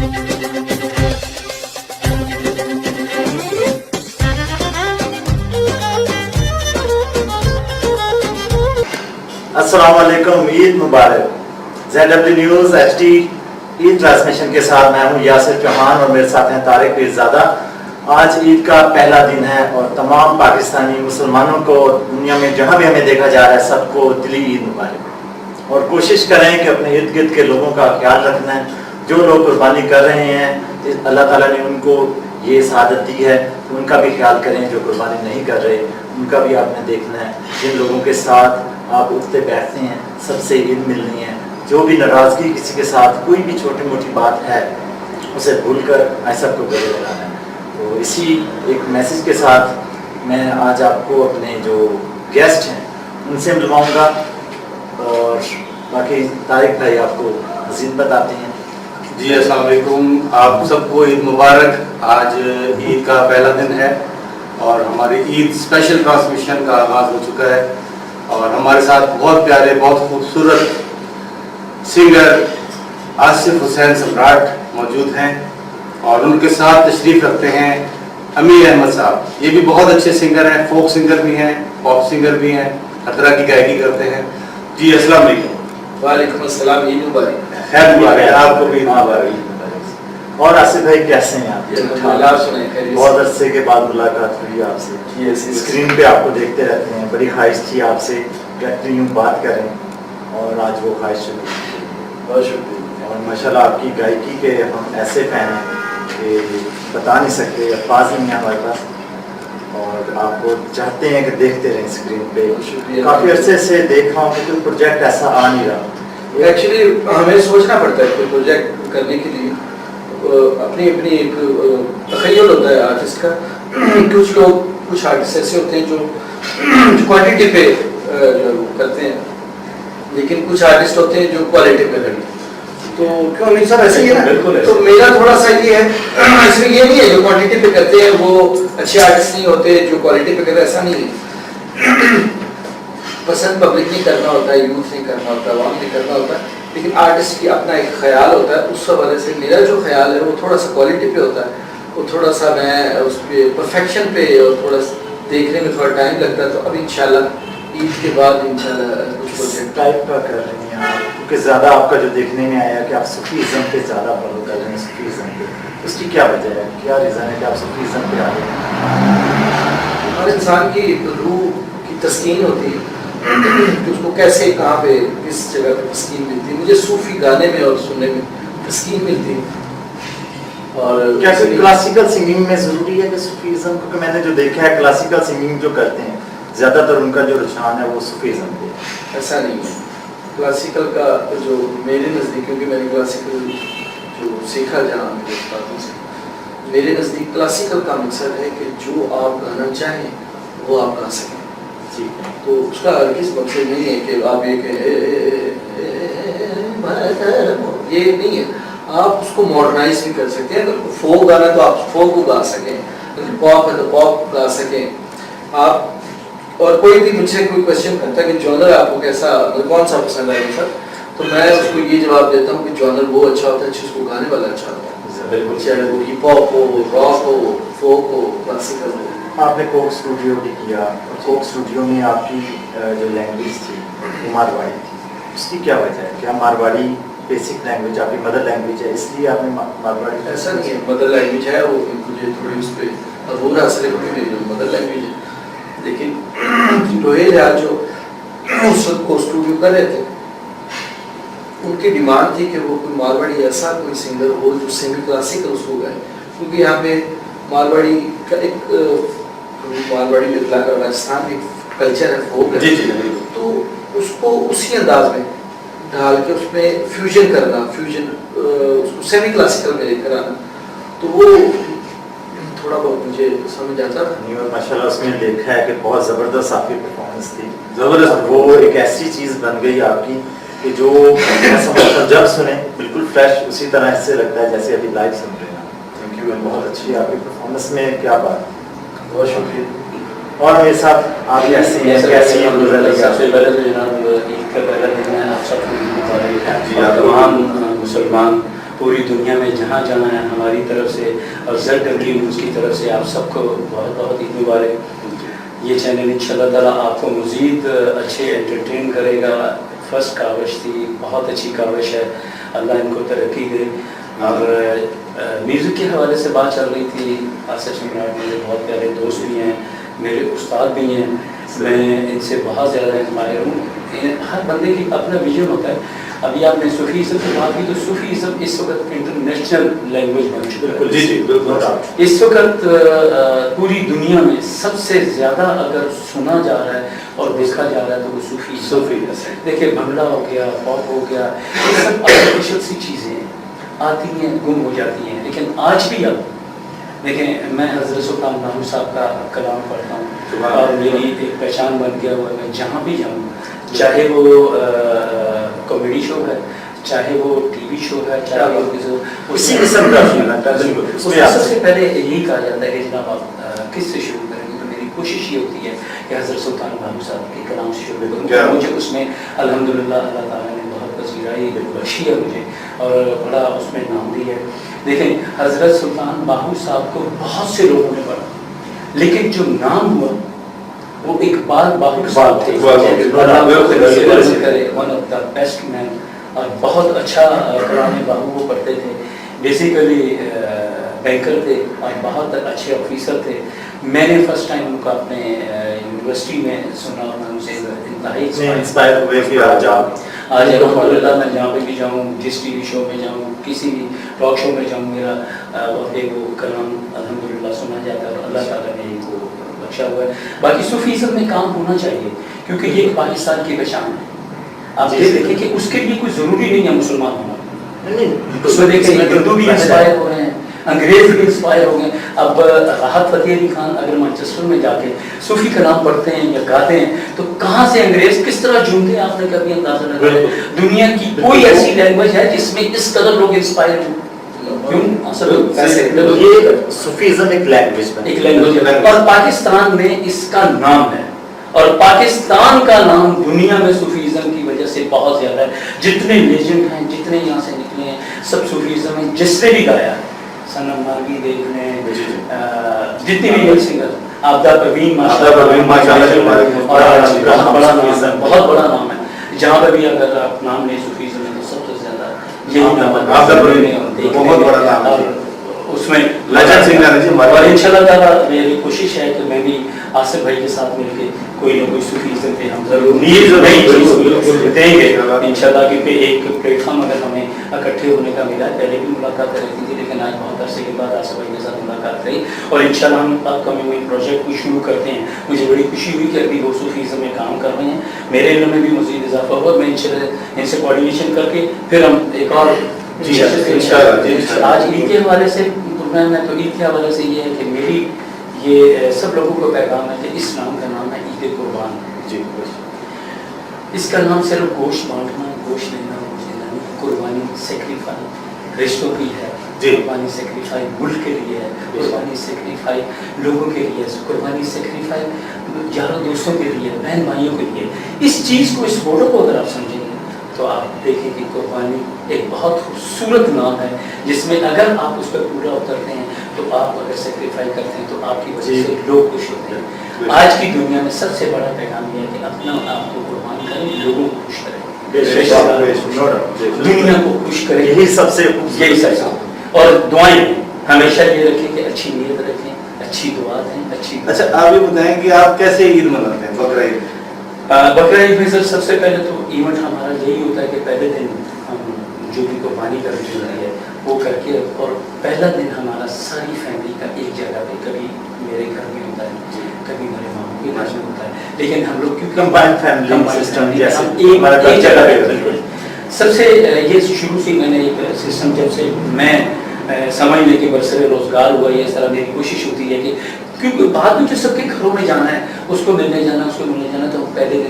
अस्सलाम वालेकुम, ईद मुबारक। ZW news HD Eid transmission के साथ मैं हूं यासिर चौहान और मेरे साथ हैं तारिक पीरजादा। आज ईद का पहला दिन है और तमाम पाकिस्तानी मुसलमानों को दुनिया में जहां भी हमें देखा जा रहा है सबको दिली ईद मुबारक। और कोशिश करें कि अपने इर्द गिर्द के लोगों का ख्याल रखना है। जो लोग कुर्बानी कर रहे हैं अल्लाह ताला ने उनको ये सआदत दी है, तो उनका भी ख्याल करें। जो कुर्बानी नहीं कर रहे उनका भी आपने देखना है। जिन लोगों के साथ आप उठते बैठते हैं सबसे ईद मिलनी है। जो भी नाराज़गी किसी के साथ कोई भी छोटी मोटी बात है उसे भूलकर ऐसा को गले लगाना है। तो इसी एक मैसेज के साथ मैं आज आपको अपने जो गेस्ट हैं उनसे मिलवाऊंगा और बाकी तारिक भाई आपको मज़ीद बताते हैं। जी अस्सलाम वालेकुम, आप सबको ईद मुबारक। आज ईद का पहला दिन है और हमारी ईद स्पेशल ट्रांसमिशन का आगाज़ हो चुका है और हमारे साथ बहुत प्यारे बहुत खूबसूरत सिंगर आसिफ हुसैन सम्राट मौजूद हैं और उनके साथ तशरीफ़ रखते हैं अमीर अहमद साहब। ये भी बहुत अच्छे सिंगर हैं, फोक सिंगर भी हैं, पॉप सिंगर भी हैं, हर तरह की गायकी करते हैं। जी अस्सलाम वालेकुम। वालेकुम अस्सलाम, ईद मुबारक। खैर मुबारक, आपको भी ईद मुबारक। और आसिफ भाई कैसे हैं आप? बहुत अरसे के बाद मुलाकात हुई आपसे। स्क्रीन पे आपको देखते रहते हैं, बड़ी ख्वाहिश थी आपसे कि यूँ बात करें और आज वो ख्वाहिश शुरू। बहुत शुक्रिया। और माशाल्लाह आपकी गायकी के हम ऐसे फ़ैन हैं कि बता नहीं सकते, अल्फाज नहीं है हमारे पास। और आपको चाहते हैं कि देखते रहें स्क्रीन पे। काफ़ी अरसे से देख रहा हूँ कि कोई प्रोजेक्ट ऐसा आ नहीं रहा। एक्चुअली हमें सोचना पड़ता है कोई प्रोजेक्ट करने के लिए, अपनी अपनी एक तखय्युल होता है आर्टिस्ट का। कुछ आर्टिस्ट ऐसे होते हैं जो क्वांटिटी पे जो करते हैं, लेकिन कुछ आर्टिस्ट होते हैं जो क्वालिटी पे करते हैं। तो क्यों अमीर साहब ऐसे ही है ना? बिल्कुल। तो मेरा थोड़ा सा ये है, इसमें ये नहीं है जो क्वांटिटी पे करते हैं वो अच्छे आर्टिस्ट नहीं होते, जो क्वालिटी पे करते हैं ऐसा नहीं है। पसंद पब्लिक नहीं करना होता है, यूथ नहीं करना होता, आवाम नहीं करना होता, लेकिन आर्टिस्ट की अपना एक ख्याल होता है। उस हवाले से मेरा जो ख्याल है वो थोड़ा सा क्वालिटी पे होता है, वो थोड़ा सा मैं उस पर परफेक्शन पे और थोड़ा देखने में थोड़ा टाइम लगता है। तो अब इंशाल्लाह ईद के बाद इंशाल्लाह कुछ प्रोजेक्ट टाइप का कर रही हैं आप, क्योंकि ज़्यादा आपका जो देखने में आया कि आप सूफीज़म पे ज़्यादा फॉलो कर रहे हैं। सूफीज़म पे उसकी क्या वजह है, क्या रीज़न है कि आप सूफीज़म पे आ गए? हर इंसान की रूह की तस्कीन होती है कि उसको कैसे, कहाँ पे, किस जगह पे तस्कीन मिलती है। मुझे सूफी गाने में और सुनने में तस्कीन मिलती है। और क्या क्लासिकल सिंगिंग में ज़रूरी है कि सूफीज़म? क्योंकि मैंने जो देखा है क्लासिकल सिंगिंग जो करते हैं ज़्यादातर उनका जो रुझान है वो सूफीज़म पे। ऐसा नहीं है। क्लासिकल का जो मेरे नज़दीक, क्योंकि मैंने क्लासिकल जो सीखा जहाँ मेरे उस्तादों से, मेरे नज़दीक क्लासिकल का मकसद है कि जो आप गाना चाहें वो आप गा सकें। ठीक है। तो उसका किस मकसद नहीं है कि आप ये नहीं है। आप उसको मॉडर्नाइज भी कर सकते हैं। अगर फोक गाना तो आप फोक को गा सकें, अगर पॉप है तो पॉप गा सकें आप। और कोई भी मुझसे कोई क्वेश्चन करता है कि जॉनर आपको कैसा, कौन सा पसंद है सर, तो मैं उसको ये जवाब देता हूँ कि जॉनर वो अच्छा होता है जिसको गाने वाला अच्छा होता है। बिल्कुल, चाहे वो हिप हॉप हो, रॉक हो, फोक हो, क्लासिकल हो। आपने कोक स्टूडियो भी किया और कोक स्टूडियो में आपकी जो लैंग्वेज थी वो मारवाड़ी थी। उसकी क्या वजह है? क्या मारवाड़ी बेसिक लैंग्वेज आपकी मदर लैंग्वेज है इसलिए आपने मारवाड़ी? ऐसा नहीं है, मदर लैंग्वेज है वो, मुझे थोड़ी उस पर अबूर हासिल है क्योंकि मेरी मदर लैंग्वेज है। लेकिन लोहेल यार जो उस को स्टूडियो कर रहे थे, उनकी डिमांड थी कि वो कोई मारवाड़ी ऐसा कोई सिंगर हो जो सेमी क्लासिकल उसको गाए, क्योंकि यहाँ पे मारवाड़ी का एक मारवाड़ी मिथिला का राजस्थान में कल्चर है, फोक है। तो उसको उसी अंदाज में ढाल के उसमें फ्यूजन करना, उसको सेमी क्लासिकल में लेकर आना, तो वो थोड़ा बहुत मुझे समझ आता था। नहीं, और माशाल्लाह उसमें देखा है कि बहुत ज़बरदस्त आपकी परफॉर्मेंस थी, ज़बरदस्त। वो एक ऐसी चीज़ बन गई आपकी कि जो जब सुने बिल्कुल फ्रेश उसी तरह इससे लगता है जैसे अभी लाइव सुन रहे हैं। थैंक यू, बहुत अच्छी आपकी परफॉर्मेंस में, क्या बात। बहुत शुक्रिया। और मेरे साथ आप कैसे हैं, कैसी हैं? सबसे पहले तो जनाब ईद का पहला दिन है, आप सबको ईद मुबारक है। तमाम मुसलमान पूरी दुनिया में जहाँ जहाँ है हमारी तरफ से और ZW न्यूज़ की तरफ से आप सबको बहुत बहुत ईद मुबारक। ये चैनल इंशाल्लाह ताला आपको मज़ीद अच्छे एंटरटेन करेगा। फर्स्ट काविश थी, बहुत अच्छी काविश है, अल्लाह इनको तरक्की दे। और म्यूज़िक के हवाले से बात चल रही थी, आसिफ सम्राट मेरे बहुत प्यारे दोस्त भी हैं, मेरे उस्ताद भी हैं, मैं इनसे बहुत ज़्यादा इंस्पायर हूँ। हर बंदे की अपना विजन होता है। अभी आपने सूफीज़्म की बात की, तो सूफीज़्म इस वक्त इंटरनेशनल लैंग्वेज बन चुका है। जी जी बिल्कुल। इस वक्त पूरी दुनिया में सबसे ज़्यादा अगर सुना जा रहा है और देखा जा रहा है तो वो सूफी है। देखिए भंगड़ा हो गया, पॉप हो गया, ये सब आर्टिफिशियल सी चीज़ें आती हैं, गुम हो जाती हैं। लेकिन आज भी अब देखें, मैं हज़रत सुल्तान बाहू साहब का कलाम पढ़ता हूँ और मेरी एक पहचान बन गया हुआ है। मैं जहाँ भी जाऊँ, चाहे वो कॉमेडी शो है, चाहे वो टीवी शो है, चाहे वो उसी किस्म का सबसे पहले यही कहा जाता है कि जनाब आप किस से शुरू करेंगे। तो मेरी कोशिश ये होती है कि हज़रत सुल्तान बाहू साहब के कलाम से शुरू करूँ। मुझे उसमें अल्हम्दुलिल्लाह अल्लाह ताला ने बहुत पसीराई बख्शी है मुझे और बड़ा उसमें नाम दिया है। देखें, हज़रत सुल्तान बाहू साहब को बहुत से लोगों ने पढ़ा, लेकिन जो नाम हुआ वो इकबाल बाहू साहब थे, one of the best man, और बहुत अच्छा कलाम बाहू वो पढ़ते थे। बेसिकली बैंकर थे और बहुत अच्छे ऑफिसर थे। मैंने फर्स्ट टाइम उनको अपने यूनिवर्सिटी में सुना और मैं उनसे इंतहाई इंस्पायर हुए कि आज अल्हम्दुलिल्लाह मैं जहाँ पे भी जाऊँ, जिस टीवी शो में जाऊँ, किसी भी टॉक शो में जाऊँ, मेरा वो कलाम अल्हम्दुलिल्लाह सुना जाता है और अल्लाह ताला ने इनको बख्शा हुआ है। बाकी सूफीज़्म में काम होना चाहिए, क्योंकि ये पाकिस्तान की पहचान है। आप ये देखें कि उसके लिए कोई ज़रूरी नहीं है मुसलमान होना। उसमें देखें हिंदू भी इंस्पायर हो रहे हैं, अंग्रेज भी इंस्पायर हो गए। अब राहत फ़तेह अली खान अगर मैनचेस्टर में जाके सूफी कलाम पढ़ते हैं या गाते हैं तो कहाँ से अंग्रेज किस तरह झूमते हैं, आपने कभी अंदाजा लगाया? दुनिया की कोई ऐसी लैंग्वेज है जिसमें इस कदर लोग इंस्पायर हों? क्यों? ये सूफीज़्म एक लैंग्वेज है और पाकिस्तान में इसका नाम है, और पाकिस्तान का नाम दुनिया में सूफीज़्म की वजह से बहुत ज़्यादा है। जितने लेजेंड हैं, जितने यहाँ से निकले हैं, सब सूफीज़्म में जिसने भी गाया, सनम नागी देख लें, जितने भी यंग सिंगर, आबदा परवीन माशाल्लाह बहुत बड़ा नाम है। जहाँ पर भी अगर आप नाम लें सूफीज़्म में तो सबसे ज़्यादा यही नाम बहुत बड़ा नाम है, उसमें लेजेंड सिंगर है जी हमारे। और इंशाल्लाह ताला मेरी कोशिश है कि मैं भी आसिफ भाई के साथ मिलके कोई ना कोई सूफीज़्म पे हम जरूर देंगे इंशाल्लाह। कि एक प्लेटफॉर्म अगर हमें इकट्ठे होने का मिला, पहले भी मुलाकात करती थी लेकिन आज बहुत अरसे के बाद आसिफ भाई के साथ मुलाकात रही और इंशाल्लाह हम अपकमिंग प्रोजेक्ट को शुरू करते हैं। मुझे बड़ी खुशी हुई कि अभी वो सूफीज़्म में काम कर रहे हैं, मेरे इल्म में भी मज़ीद इजाफा हुआ। मैं इनसे कोऑर्डिनेशन करके फिर हम एक और आज ईद के हवाले से प्रोग्राम है, तो ईद के हवाले से ये है कि मेरी ये सब लोगों को पैगाम है कि इस नाम का नाम है ईद कुर्बान जी। इसका नाम सिर्फ गोश्त बांटना, गोश्त लेना, कुर्बानी सेक्रीफाई रिश्तों की है, कुर्बानी सेक्रीफाई मुल्क के लिए है, कुर्बानी सेक्रीफाई लोगों के लिए, कुर्बानी सेक्रीफाई यारों दोस्तों के लिए, बहन भाइयों के लिए। इस चीज़ को, इस फोटो को अगर आप समझेंगे तो आप देखें कि कुर्बानी एक बहुत खूबसूरत नाम है जिसमें अगर आप उस पर पूरा उतरते हैं तो आप अगर सेक्रीफाई करते हैं तो आपकी वजह से लोग खुश होते हैं। आज की दुनिया में सबसे बड़ा पैगाम यह है कि अपना आप को कुर्बान करें, लोगों को खुश करें, दुनिया को खुश करें, यही सबसे और दुआएं हमेशा ये रखें कि अच्छी नीयत रखें, अच्छी दुआ दें, अच्छी। अच्छा, आप ये बताएं कि आप कैसे ईद मनाते हैं, बकरा ईद? बकरा ईद में सर सबसे पहले तो इवेंट हमारा यही होता है कि पहले दिन हम जो भी कुर्बानी करनी होती है वो करके, और पहला दिन हमारा सारी फैमिली का एक जगह पे, कभी मेरे घर में होता है, कभी मेरे मामू के घर में होता है, लेकिन हम लोग क्योंकि कंबाइंड फैमिली सिस्टम जैसे एक जगह पे सबसे ये शुरू से मैंने एक सिस्टम, जब से मैं समझने के बरसरे रोजगार हुआ, ये इस तरह मेरी कोशिश होती है कि क्योंकि बाद में जो सबके घरों में जाना है, उसको मिलने जाना, उसको मिलने जाना, तो पहले दिन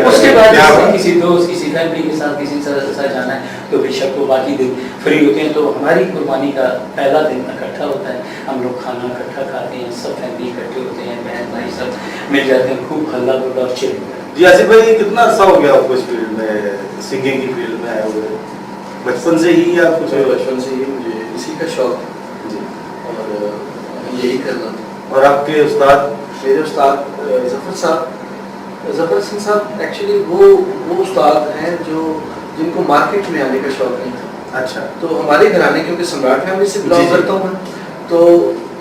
उसके बाद किसी दोस्त, किसी फैमिली के साथ, किसी के साथ जाना है तो बेशक वो बाकी दिन फ्री होते हैं। तो हमारी कुर्बानी का पहला दिन इकट्ठा होता है, हम लोग खाना इकट्ठा खाते हैं, सब फैमिली इकट्ठे होते हैं, बहन भाई सब मिल जाते हैं, खूब हल्ला गुल्ला और चिल। जी आसिफ भाई, कितना अर्सा हो गया आपको इस फील्ड में, सिंगिंग की फील्ड में आए हुए? बचपन से ही या कुछ? मुझे बचपन से ही मुझे इसी का शौक था जी। और यही करना था। और आपके उस्ताद? मेरे उस्ताद ज़फ़र सिंह साहब एक्चुअली वो उस्ताद हैं जो जिनको मार्केट में आने का शौक नहीं था। अच्छा। तो हमारे घराने, क्योंकि सम्राट फैमिली से बिलोंग जी, जी। करता हूँ मैं, तो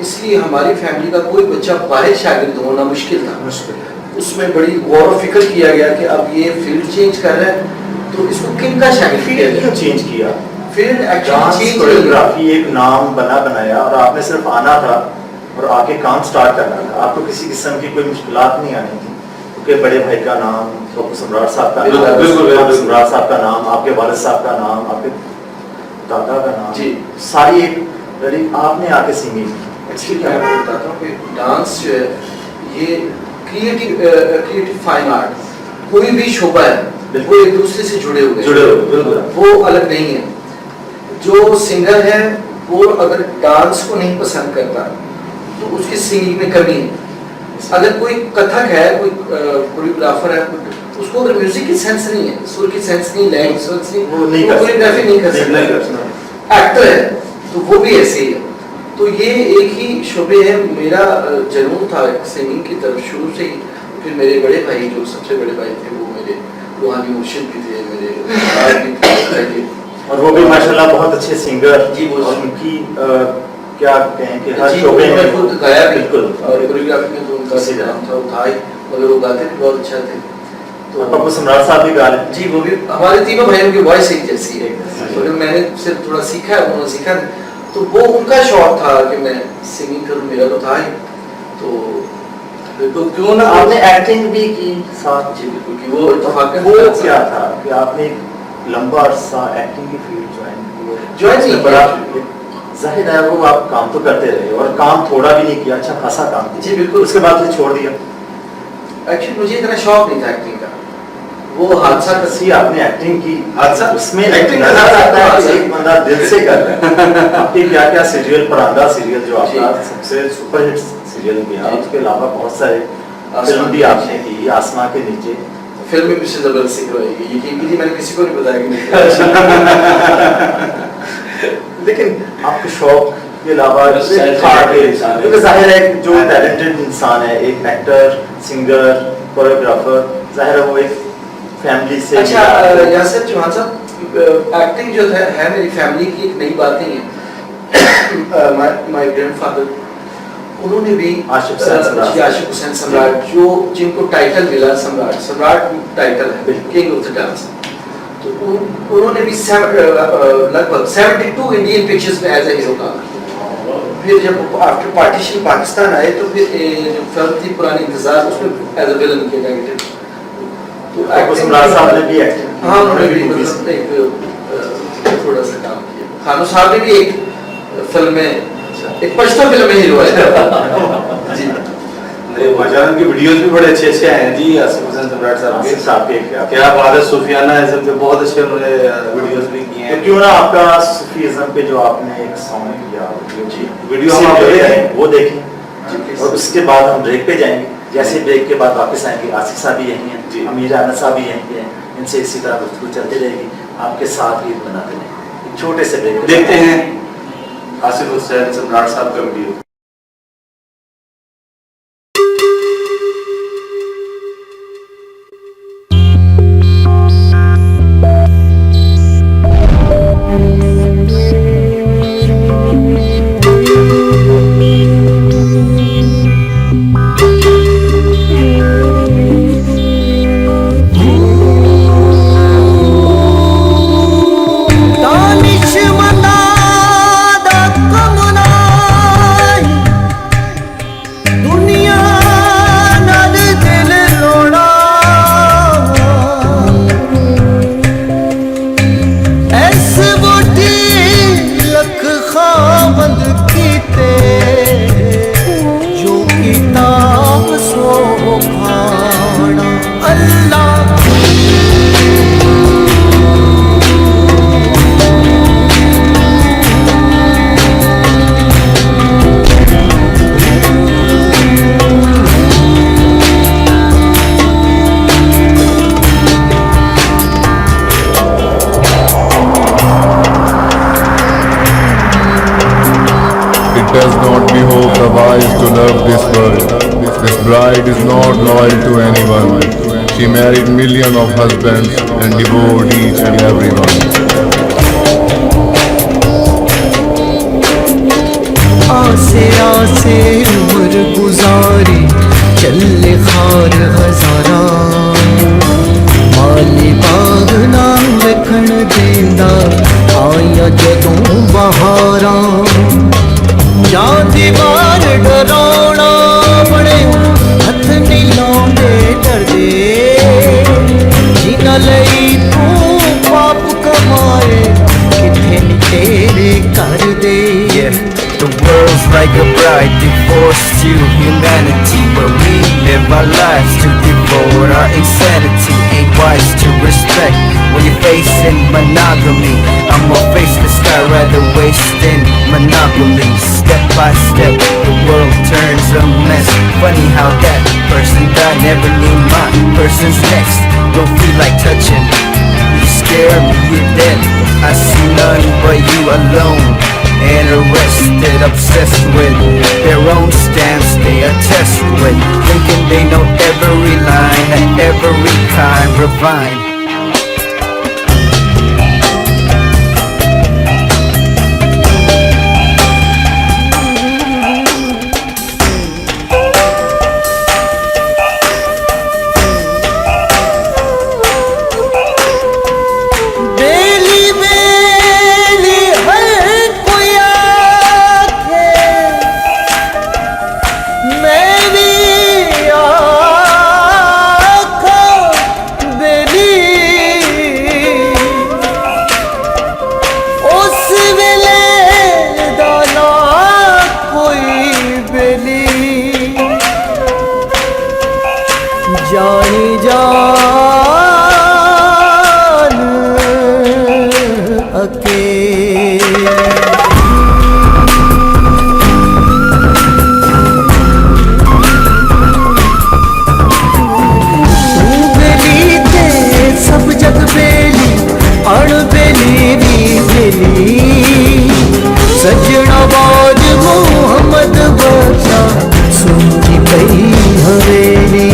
इसलिए हमारी फैमिली का कोई बच्चा वाहिद शागिर्द होना मुश्किल था। मुश्किल है। उसमें बड़ी गौर व फिक्र किया गया कि अब ये फील्ड चेंज कर रहा है तो इसको किन का शागिर्द किया फील्ड क्यों जाए। चेंज किया? Field dance actually change choreography एक नाम बनाया और आपने सिर्फ आना था और आके काम स्टार्ट करना था। आपको किसी किस्म की कोई मुश्किलात नहीं आनी थी, क्योंकि बड़े भाई का नाम, बप्पू सम्राट साहब का नाम, सम्राट साहब का नाम, आपके वालिद साहब का नाम, आपके दादा का नाम, जी। सारी एक आपने आके सिंगिंग। एक्चुअली मैं आपको बताता हूँ कि डांस जो है ये क्रिएटिव फाइन आर्ट, कोई भी शोभा है वो एक दूसरे से जुड़े हुए बिल्कुल। वो अलग नहीं है। जो सिंगर है वो अगर डांस को नहीं पसंद करता तो उसकी सिंगिंग में कमी है। अगर कोई कथक है, कोई कोरियोग्राफर है, उसको अगर म्यूजिक की सेंस नहीं है, सुर की सेंस नहीं, लय की सेंस नहीं, वो नहीं कर कोरियोग्राफी नहीं कर सकता। एक्टर है तो वो भी ऐसे ही है। तो ये एक ही शोबे है। मेरा जुनून था सिंगिंग की तरफ शुरू से ही। फिर मेरे बड़े भाई, जो सबसे बड़े भाई थे, वो मेरे रूहानी मुर्शिद भी थे, मेरे उस्ताद भी थे। और वो भी माशाल्लाह बहुत अच्छे सिंगर जी, वो और उनकी क्या कहें कि हर जी, शोबे उन्होंने खुद गाया भी। बिल्कुल। और कोरियोग्राफी में तो उनका इसी तरह। नाम था, वो था ही, मगर वो गाते भी बहुत अच्छा थे। तो पप्पू सम्राट साहब भी गा रहे जी, वो भी हमारे तीनों भाइयों की वॉइस एक जैसी है। जैसी है। तो मैंने सिर्फ थोड़ा सीखा है, उन्होंने सीखा नहीं। तो वो उनका शौक था कि मैं सिंगिंग करूं, मेरा तो था ही। तो क्यों ना आपने एक्टिंग भी की साथ? जी बिल्कुल, कि वो इत्तेफाकन वो क्या था कि आपने एक लंबा अरसा एक्टिंग की फील्ड ज्वाइन नहीं बड़ा किया। जाहिर है वो आप काम तो करते रहे और काम थोड़ा भी नहीं किया, अच्छा खासा काम किया। जी बिल्कुल। उसके बाद फिर छोड़ दिया। एक्चुअली मुझे इतना शौक नहीं था एक्टिंग का। वो हादसा सी आपने एक्टिंग की, हादसा? उसमें एक्टिंग नजर का आता है हादसा। कि एक बंदा दिल से कर रहा है। आपके क्या क्या सीरियल, परांदा सीरियल जो आपका जी। सबसे सुपरहिट सीरियल गया, जी। उसके अलावा बहुत सारे फिल्म भी आपने की, आसमां के नीचे। फिल्म में मुझसे जबरदस्ती करवाई, यकीन कीजिए मैंने किसी को नहीं बताया कि नहीं। लेकिन आपको शौक के अलावा बस शायद था कि इंसान है। क्योंकि जाहिर है कि जो टैलेंटेड इंसान है, एक एक्टर, सिंगर, कोरियोग्राफर, जाहिर है वो एक फैमिली से। अच्छा यासिर चौहान साहब, एक्टिंग जो है मेरी फैमिली की एक नई बात नहीं है। माय ग्रैंडफादर, उन्होंने भी आशिक हुसैन सम्राट। जी, आशिक हुसैन सम्राट, जो जिनको टाइटल मिला सम्राट टाइटल है, किंग ऑफ द डांस। तो उन्होंने भी लगभग 72 इंडियन पिक्चर्स में एज ए हीरो काम किया। फिर जब आफ्टर पार्टीशन पाकिस्तान आए तो फिर जो फिल्म थी पुरानी इंतजार, उसमें एज ए विलन किया नेगेटिव। तो पप्पू सम्राट साहब ने भी एक्टिंग की। हाँ, उन्होंने भी मतलब एक थोड़ा सा काम किया। खानू साहब ने भी एक फिल्म में, एक पश्तो फिल्म में हीरो है। जी माशाल्लाह उनकी वीडियोस भी बड़े अच्छे आए हैं जी, आसिफ हुसैन सम्राट साहब के। आसिफ साहब के क्या बात है, सूफियाना इज़्म पे बहुत अच्छे उन्होंने वीडियोस भी किए तो हैं। क्यों ना आपका सूफीज़्म पे जो आपने एक सॉन्ग किया जी, वीडियो हम हम आपको देखें। वो देखें जी, please। और उसके बाद हम ब्रेक पे जाएंगे। जैसे ब्रेक के बाद वापस आएंगे, आसिफ साहब भी यहीं हैं, जी। अमीर अहमद साहब भी यहीं पे हैं, इनसे इसी तरह गुफ्तगू चलती रहेगी, आपके साथ ईद मनाते रहेंगे। एक छोटे से ब्रेक देखते हैं आसिफ हुसैन सम्राट साहब का वीडियो। दानिशमंदा दा कमना bride is not loyal to anyone. She married millions of husbands and divorced each and everyone. आसे आसे उम्र गुजारी चले खार हजारा माली बाग ना लिखण देंदा आया जदों बहारा जा दीवार डराउणा बने हथ नहीं लाउंदे डरदे जिन्हां लई तू पाप कमाए किथे नी तेरे कर दे। The world's like a bride divorced to humanity, but we live our lives to devote our insanity. Ain't wise to respect when you're facing monogamy. I'm a faceless guy, rather waste in monopoly. Step by step, the world turns a mess. Funny how that person died, never knew my person's next. Don't feel like touching, you scare me, you're dead. I see none but you alone. And arrested, obsessed with their own stance they attest with, thinking they know every line and every kind refine. जानी जान अकेले तू बेली ते सब जग बेली अणबेली भी बेली सजना बाज मोहम्मद बचा सुनती पई हवेली।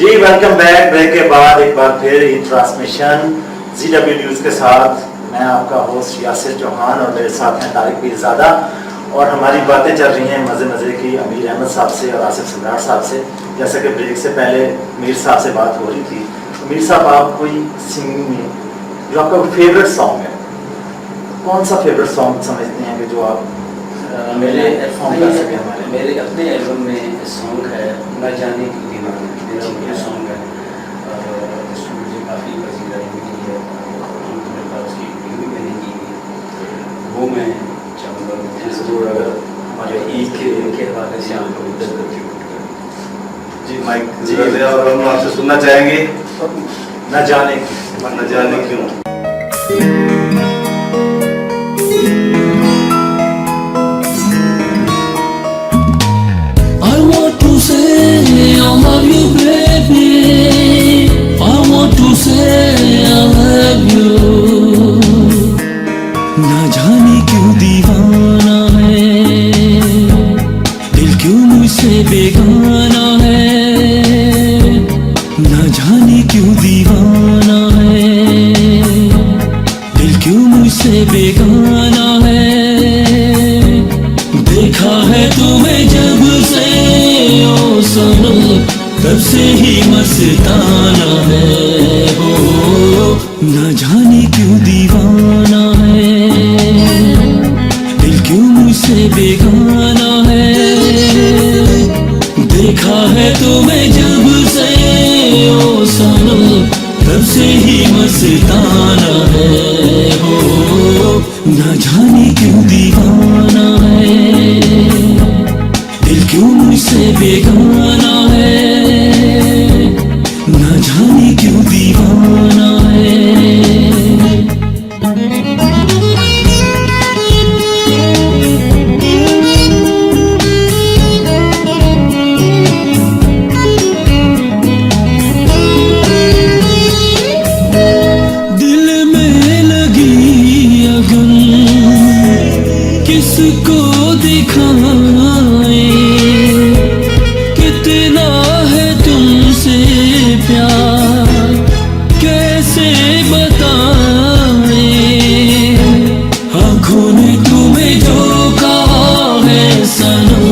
जी वेलकम बैक। ब्रेक के बाद एक बार फिर ये ट्रांसमिशन ZW न्यूज़ के साथ मैं आपका होस्ट यासिर चौहान और मेरे साथ हैं तारिक पीरज़ादा और हमारी बातें चल रही हैं मज़े मज़े की अमीर अहमद साहब से और आसिफ सम्राट साहब से। जैसे कि ब्रेक से पहले मीर साहब से बात हो रही थी, मीर साहब आप कोई सिंगिंग में जो आपका फेवरेट सॉन्ग है, कौन सा फेवरेट सॉन्ग समझते हैं कि जो आप मेरे हमारे मेरे अपने एल्बम में सॉन्ग है न जाने की दीवानी, मेरा वो सॉन्ग है उसमें मुझे काफ़ी पसंदीदा है मेरे पास की वीडियो भी मैंने की थी, वो मैं चाहूँगा जरूर अगर हमारे ईद के हवाले से आपको उधर कंट्रीब्यूट करें। जी माइक जी और हम आपसे सुनना चाहेंगे न जाने क्यों। I want to say I love you baby, I want to say I love you, ना जाने क्यों दीवाना जाने क्यों दीवाना है, दिल क्यों मुझसे बेगाना है। देखा है तुम्हें जब से ओ सनम, तब से ही मस्ताना है। हो न जाने क्यों दीवाना है, दिल क्यों मुझसे बेगाना है। देखा है तुम्हें जब से ओ सनम, तब से ही मस्ताना है। हो न जाने क्यों दीवाना है, दिल क्यों मुझसे बेगाना है। न जाने क्यों दीवाना है। किसको दिखाए, कितना है तुमसे प्यार, कैसे बताए। आँखों ने तुम्हें जो कहा है सनम,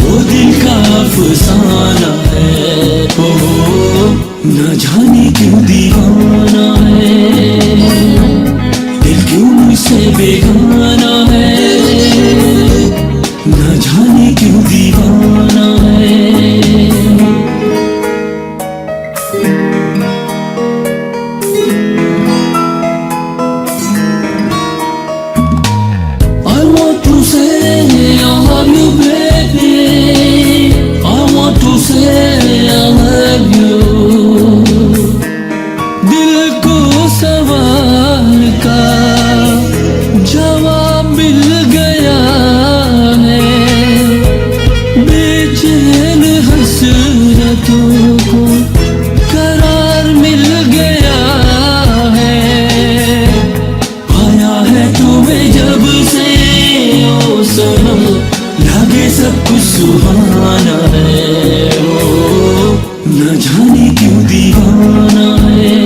वो दिल का अफसाना है। ओ न जाने क्यों दीवाना है, दिल क्यों मुझसे बेगाना है। न जाने क्यों दीवाना है। I want to say I love you baby, I want to say I love you। दिल को सवाल का जवाब मिल गया है, बेचैन हसरतों को करार मिल गया है। आया है तुम्हें जब से ओ सनम, लगे सब कुछ सुहाना है। ओ न जाने क्यों दीवाना है,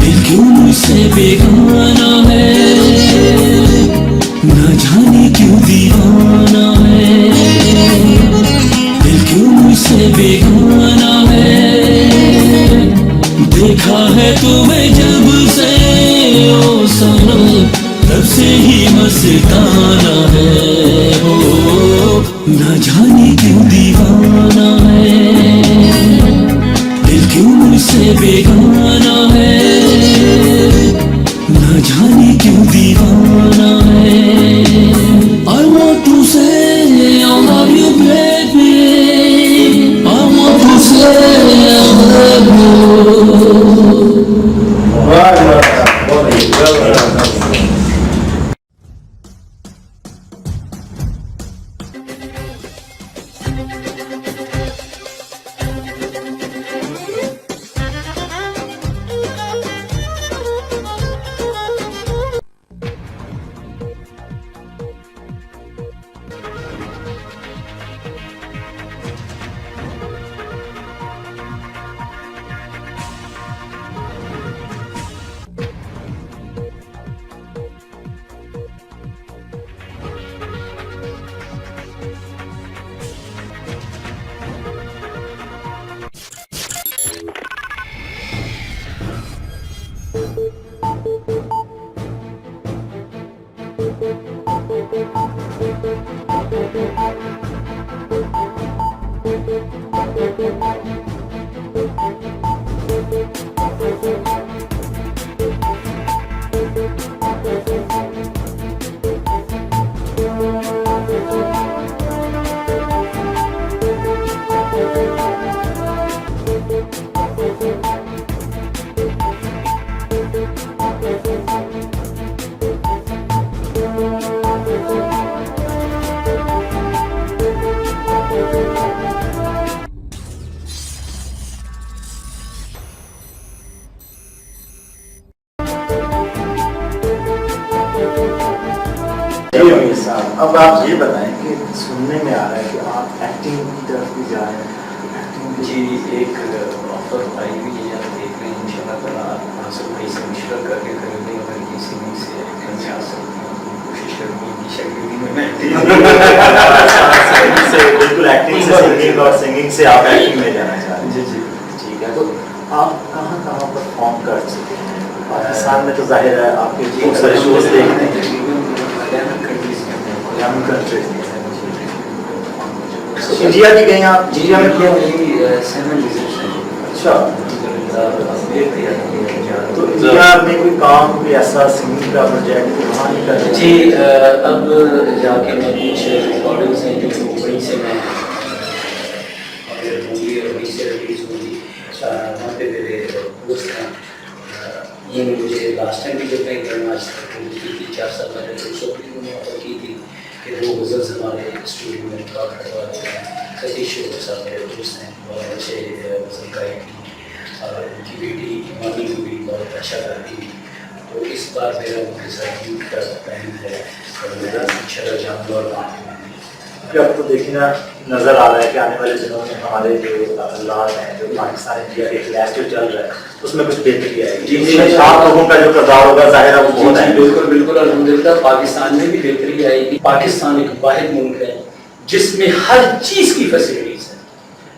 दिल क्यों मुझसे बेगाना है। न जाने क्यों दीवाना है, दिल क्यों मुझसे बेगाना है। देखा है तुम्हें जब से ओ सनम, तब से ही मस्ताना है। हो न जाने क्यों दीवाना है, दिल क्यों मुझसे बेगाना है। न जाने क्यों दीवाना है। I want to say I love you baby, I want to say I love you। वाह वाह, बहुत ही जबरदस्त। अब आप ये बताएं कि सुनने में आ रहा है कि आप एक्टिंग की तरफ भी जा रहे हैं। जी, एक ऑफर ऑफर आई हुई है, आप देख रहे हैं इंशाल्लाह ताला आसिफ भाई से मशवरा करके करेंगे, अगर किसी में से कहीं आ सकते हैं तो कोशिश करेंगे कि शक्ति में मैं से बिल्कुल एक्टिंग से सिंगिंग और सिंगिंग से आप एक्टिंग में जाना चाह रहे हैं। जी जी ठीक है, तो आप कहाँ कहाँ परफॉर्म कर चुके हैं? पाकिस्तान में तो जाहिर है आपके बहुत सारे शोज देखते हैं, इंडिया भी गए आप? इंडिया में किया? अच्छा, तो इंडिया में कोई काम, कोई ऐसा सिंगिंग का प्रोजेक्ट वहाँ नहीं कर रहे? जी अब जाके मैं कुछ रिकॉर्डिंग्स हैं जो मुंबई से मैं होंगी और वहीं से रिलीज होंगी, वहाँ पे मेरे दोस्त हैं। ये मुझे लास्ट टाइम भी जब मैं आज की थी 4 साल पहले, तो उस वक्त भी उन्होंने ऑफर की थी कि वो गज़ल्स हमारे स्टूडियो में रिकॉर्ड करवा देते हैं। सतीश के साथ मेरे दोस्त हैं, बहुत अच्छे गज़ल गायक हैं और उनकी बेटी मानी भी बहुत अच्छा गाती है। तो इस बार मेरा उनके साथ गीत का प्लान है और मेरा अच्छा रुझान और अब तो देखना नजर आ रहा है कि आने वाले दिनों में हमारे जो लाल हैं, जो पाकिस्तान इंडिया के क्लैश जो चल रहा है उसमें कुछ बेहतरी आएगी। जी, आप लोगों का जो किरदार होगा जाहिर है वो बहुत है। बिल्कुल बिल्कुल अल्हम्दुलिल्लाह पाकिस्तान में भी बेहतरी आएगी। पाकिस्तान एक वाहिद मुल्क है जिसमें हर चीज की फैसिलिटीज है,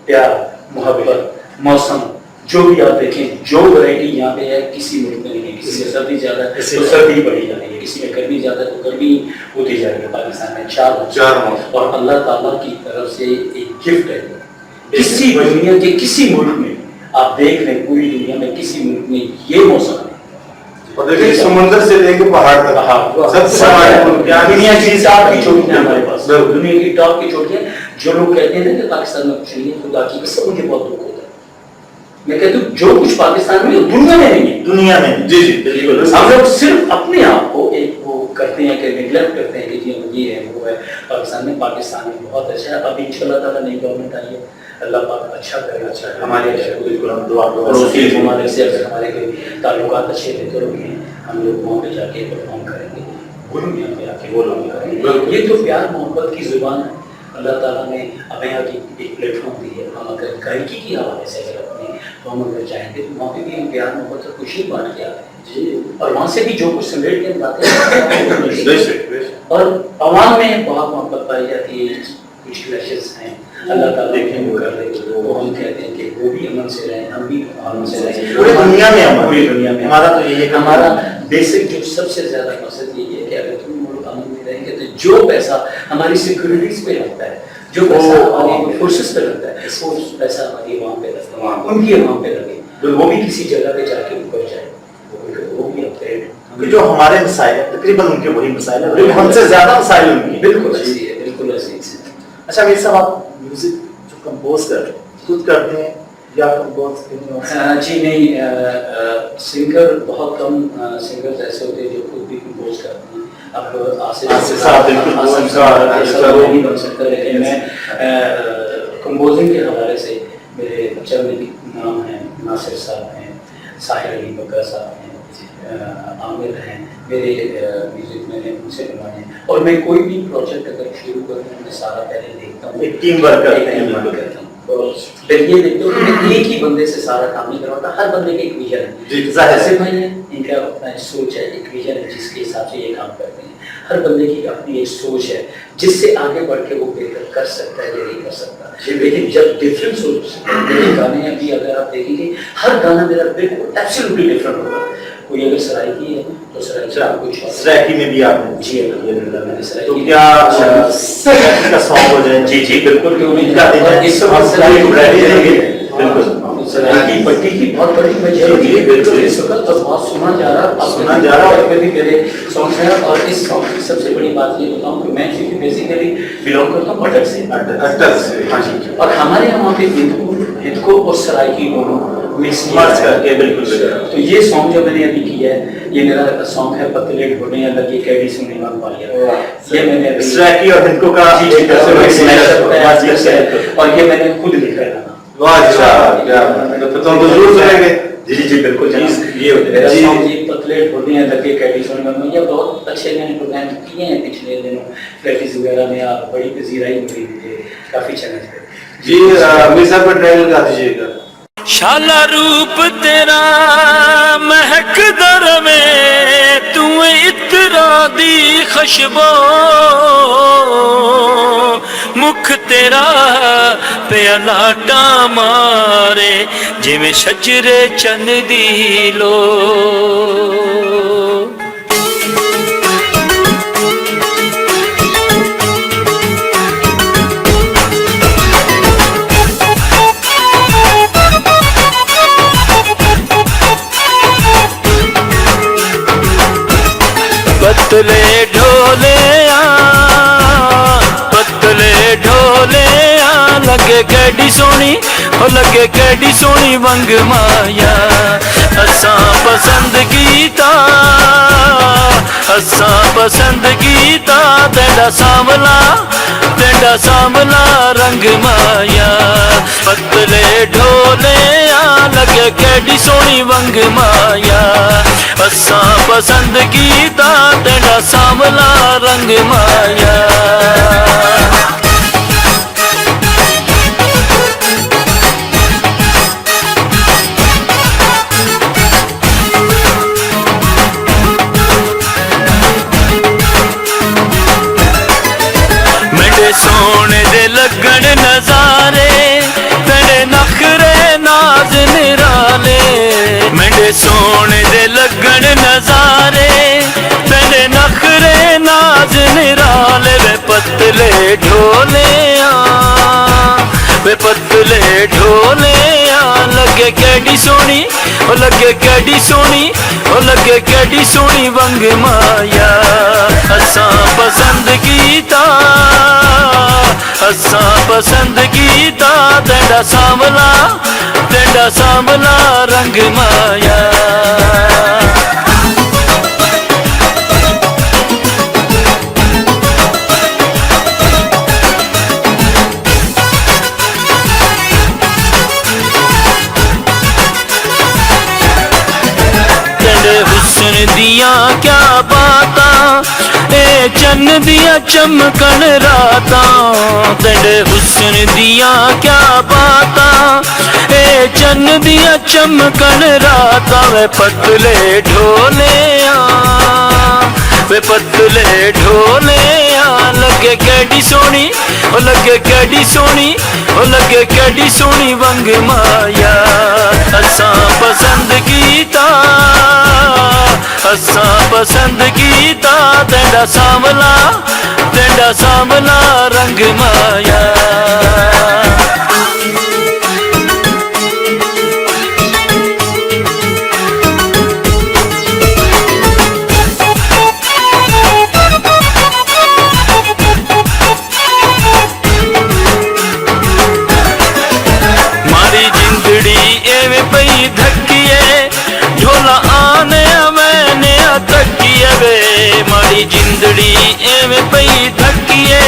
प्यार मोहब्बत मौसम जो भी आप देखें, जो वैरायटी यहाँ पे है किसी मुल्क में नहीं है। किसी में सर्दी ज्यादा है तो सर्दी बढ़ी जा रही है, किसी में गर्मी ज्यादा है तो गर्मी होती जा रही है। पाकिस्तान में 4 मौसम और अल्लाह ताला की तरफ से एक गिफ्ट है। किसी दुनिया के किसी मुल्क में आप देख रहे हैं, पूरी दुनिया में किसी मुल्क में ये मौसम है। और देखिए समुद्र से लेकर पहाड़ तक सबसे दुनिया की टॉप की चोटियां हमारे पास, दुनिया की टॉप की चोटियां। जो लोग कहते हैं ना कि पाकिस्तान में कुछ नहीं है, खुदा की कसम मुझे बहुत दुख होता है। मैं कहता हूँ जो कुछ पाकिस्तान में दुनिया में नहीं है, दुनिया में। जी जी बिल्कुल। हम लोग सिर्फ अपने आप को एक वो करते हैं कि निगलेक्ट करते हैं कि जी ये है वो है। पाकिस्तान में बहुत अच्छा है। अभी इंशाल्लाह ताला नई गवर्नमेंट आई है, अल्लाह पाक अच्छा करेगा। अच्छा हमारे बिल्कुल हम दुआ पड़ोसी ममालिक से अगर हमारे कोई ताल्लुकात अच्छे बेहतर होंगे, हम लोग वहाँ पे जाके परफॉर्म करेंगे, वो लोग यहाँ पे आके वो लोग करेंगे। ये तो प्यार मोहब्बत की जुबान है। अल्लाह ताला ने हमें यहाँ की एक प्लेटफॉर्म दी है। हम अगर गायकी की हवाले से अगर अपने तो हम अगर चाहेंगे तो वहाँ पे भी हम प्यार मोहब्बत और खुशी बांट के आते हैं जी, और वहाँ से भी जो कुछ समेट के बातें और आवाम में बहुत मोहब्बत पाई जाती है। कुछ क्लैशेस हैं, अल्लाह ताला देखें वो कर रहे, वो हम कहते हैं कि वो भी अमन से रहें, हम भी अमन से रहें। पूरी दुनिया में अमन, पूरी दुनिया में हमारा तो यही है। हमारा बेसिक जो सबसे ज्यादा मकसद यही है कि अगर तुम लोग अमन में रहेंगे तो जो पैसा हमारी सिक्योरिटीज पे लगता है, जो पैसा हमारी फोर्सेस पे लगता है, वो पैसा हमारी वहाँ पे लगता है, उनकी वहाँ पे लगे, वो भी किसी जगह पे जाके ऊपर जाए, वो भी अपग्रेड। कि जो हमारे मसाइल है तकरीबन उनके वही मसाइल है, हमसे ज्यादा मसाइल उनकी। बिल्कुल ऐसी है, बिल्कुल ऐसी है। अच्छा मीर साहब, आप म्यूजिक जो कंपोज कर रहे हैं खुद करते हैं या कंपोज? जी नहीं, सिंगर बहुत कम सिंगर्स ऐसे होते हैं जो खुद भी कंपोज करते हैं। अब आसिफ साहब बिल्कुल वो नहीं बन सकता, लेकिन मैं कंपोजिंग के हवाले से मेरे चंद नाम हैं, नासिर साहब हैं, साहिर अली बकर साहब हैं, आमिर हैं, मेरे म्यूजिक मैंने उनसे बनवाए हैं। और मैं कोई भी प्रोजेक्ट अगर शुरू करूँ मैं सारा पहले देखता हूँ, एक टीम वर्क करते हैं। फिर ये देखते हो कि मैं एक ही बंदे से सारा काम नहीं करवाता, हर बंदे के एक विजन है। जैसे भाई है, इनका अपना सोच है, एक विजन है जिसके हिसाब से ये काम करते हैं। हर बंदे की अपनी एक सोच है जिससे आगे बढ़ के वो बेहतर कर सकता है या नहीं कर सकता। लेकिन जब डिफरेंट सोच मेरे गाने अभी अगर आप देखेंगे, हर गाना मेरा बिल्कुल एब्सोल्युटली डिफरेंट होगा। कोई अगर सराइकी है तो सराइकी में भी आपने जी अल्हम्दुलिल्लाह मैंने सराइकी। तो क्या सराइकी का सॉन्ग हो जाए? जी जी बिल्कुल, क्यों नहीं। इस वक्त सराइकी देंगे बिल्कुल। सराइकी पट्टी की बहुत बड़ी वजह है बिल्कुल इस वक्त तो बहुत सुना जा रहा है भी मेरे सॉन्ग है। और इस सॉन्ग की सबसे बड़ी बात ये बताऊँ कि मैं क्योंकि बेसिकली बिलोंग करता हूँ अटक से। और हमारे यहाँ पे हिंदको और सराइकी दोनों मिक्स करके बिल्कुल। तो ये सॉन्ग जो मैंने अभी किया है, ये मेरा सॉन्ग है पतले ढोने या लगे कैडी सुनने वाला पालिया। ये मैंने सराइकी और हिंदको का और ये मैंने खुद लिखा है गाना। अच्छा, तो हम जरूर सुनेंगे। जी जी बिल्कुल। ये मेरा सॉन्ग ये पतले ढोने या लगे कैडी सुनने वाला, ये बहुत अच्छे मैंने प्रोग्राम किए हैं पिछले दिनों फ्लैटिस वगैरह में। आप बड़ी पजीराई मिली मुझे काफी चैलेंज पे। जी मीर साहब का ट्रेलर गा दीजिएगा। शाला रूप तेरा महकदा रवे तू इतरा दी खुशबू मुख तेरा प्यालाटा मारे जिवें शजरे चन दी लो पतले ढोले लगे कैडी सोनी ओ लगे कैडी सोनी वंग माया असां पसंद कीता तेरा सांवला रंग माया पतले ढोले लगे कैडी सोनी वंग माया असां पसंद कीता तेरा सांवला रंग माया मेरे सोने दे लगन नजारे तेरे नखरे नाज निराले मेरे सोने दे लगन नजारे तेरे नखरे नाज निराले वे पतले ढोले लगे कैडी सोनी ओ लगे कैडी सोनी ओ लगे कैडी सोनी वंग माया असां पसंद कीता तेरा सांवला रंग माया हुस्न दिया क्या बातां ए चन्न दिया चमकन रातां तेरे हुस्न दिया क्या बातां ए चन्न दिया चमकन रातां वे पतले ढोले लगे कैडी सोनी ओ लगे कैडी सोनी ओ लगे कैडी सोनी वंग माया असां पसंद कीता तेरा सांवला रंग माया मारी जिंदड़ी एवें पई धक्कीए ढोला आने मैंने तकिए वे मारी जिंदड़ी एवें पई धक्कीए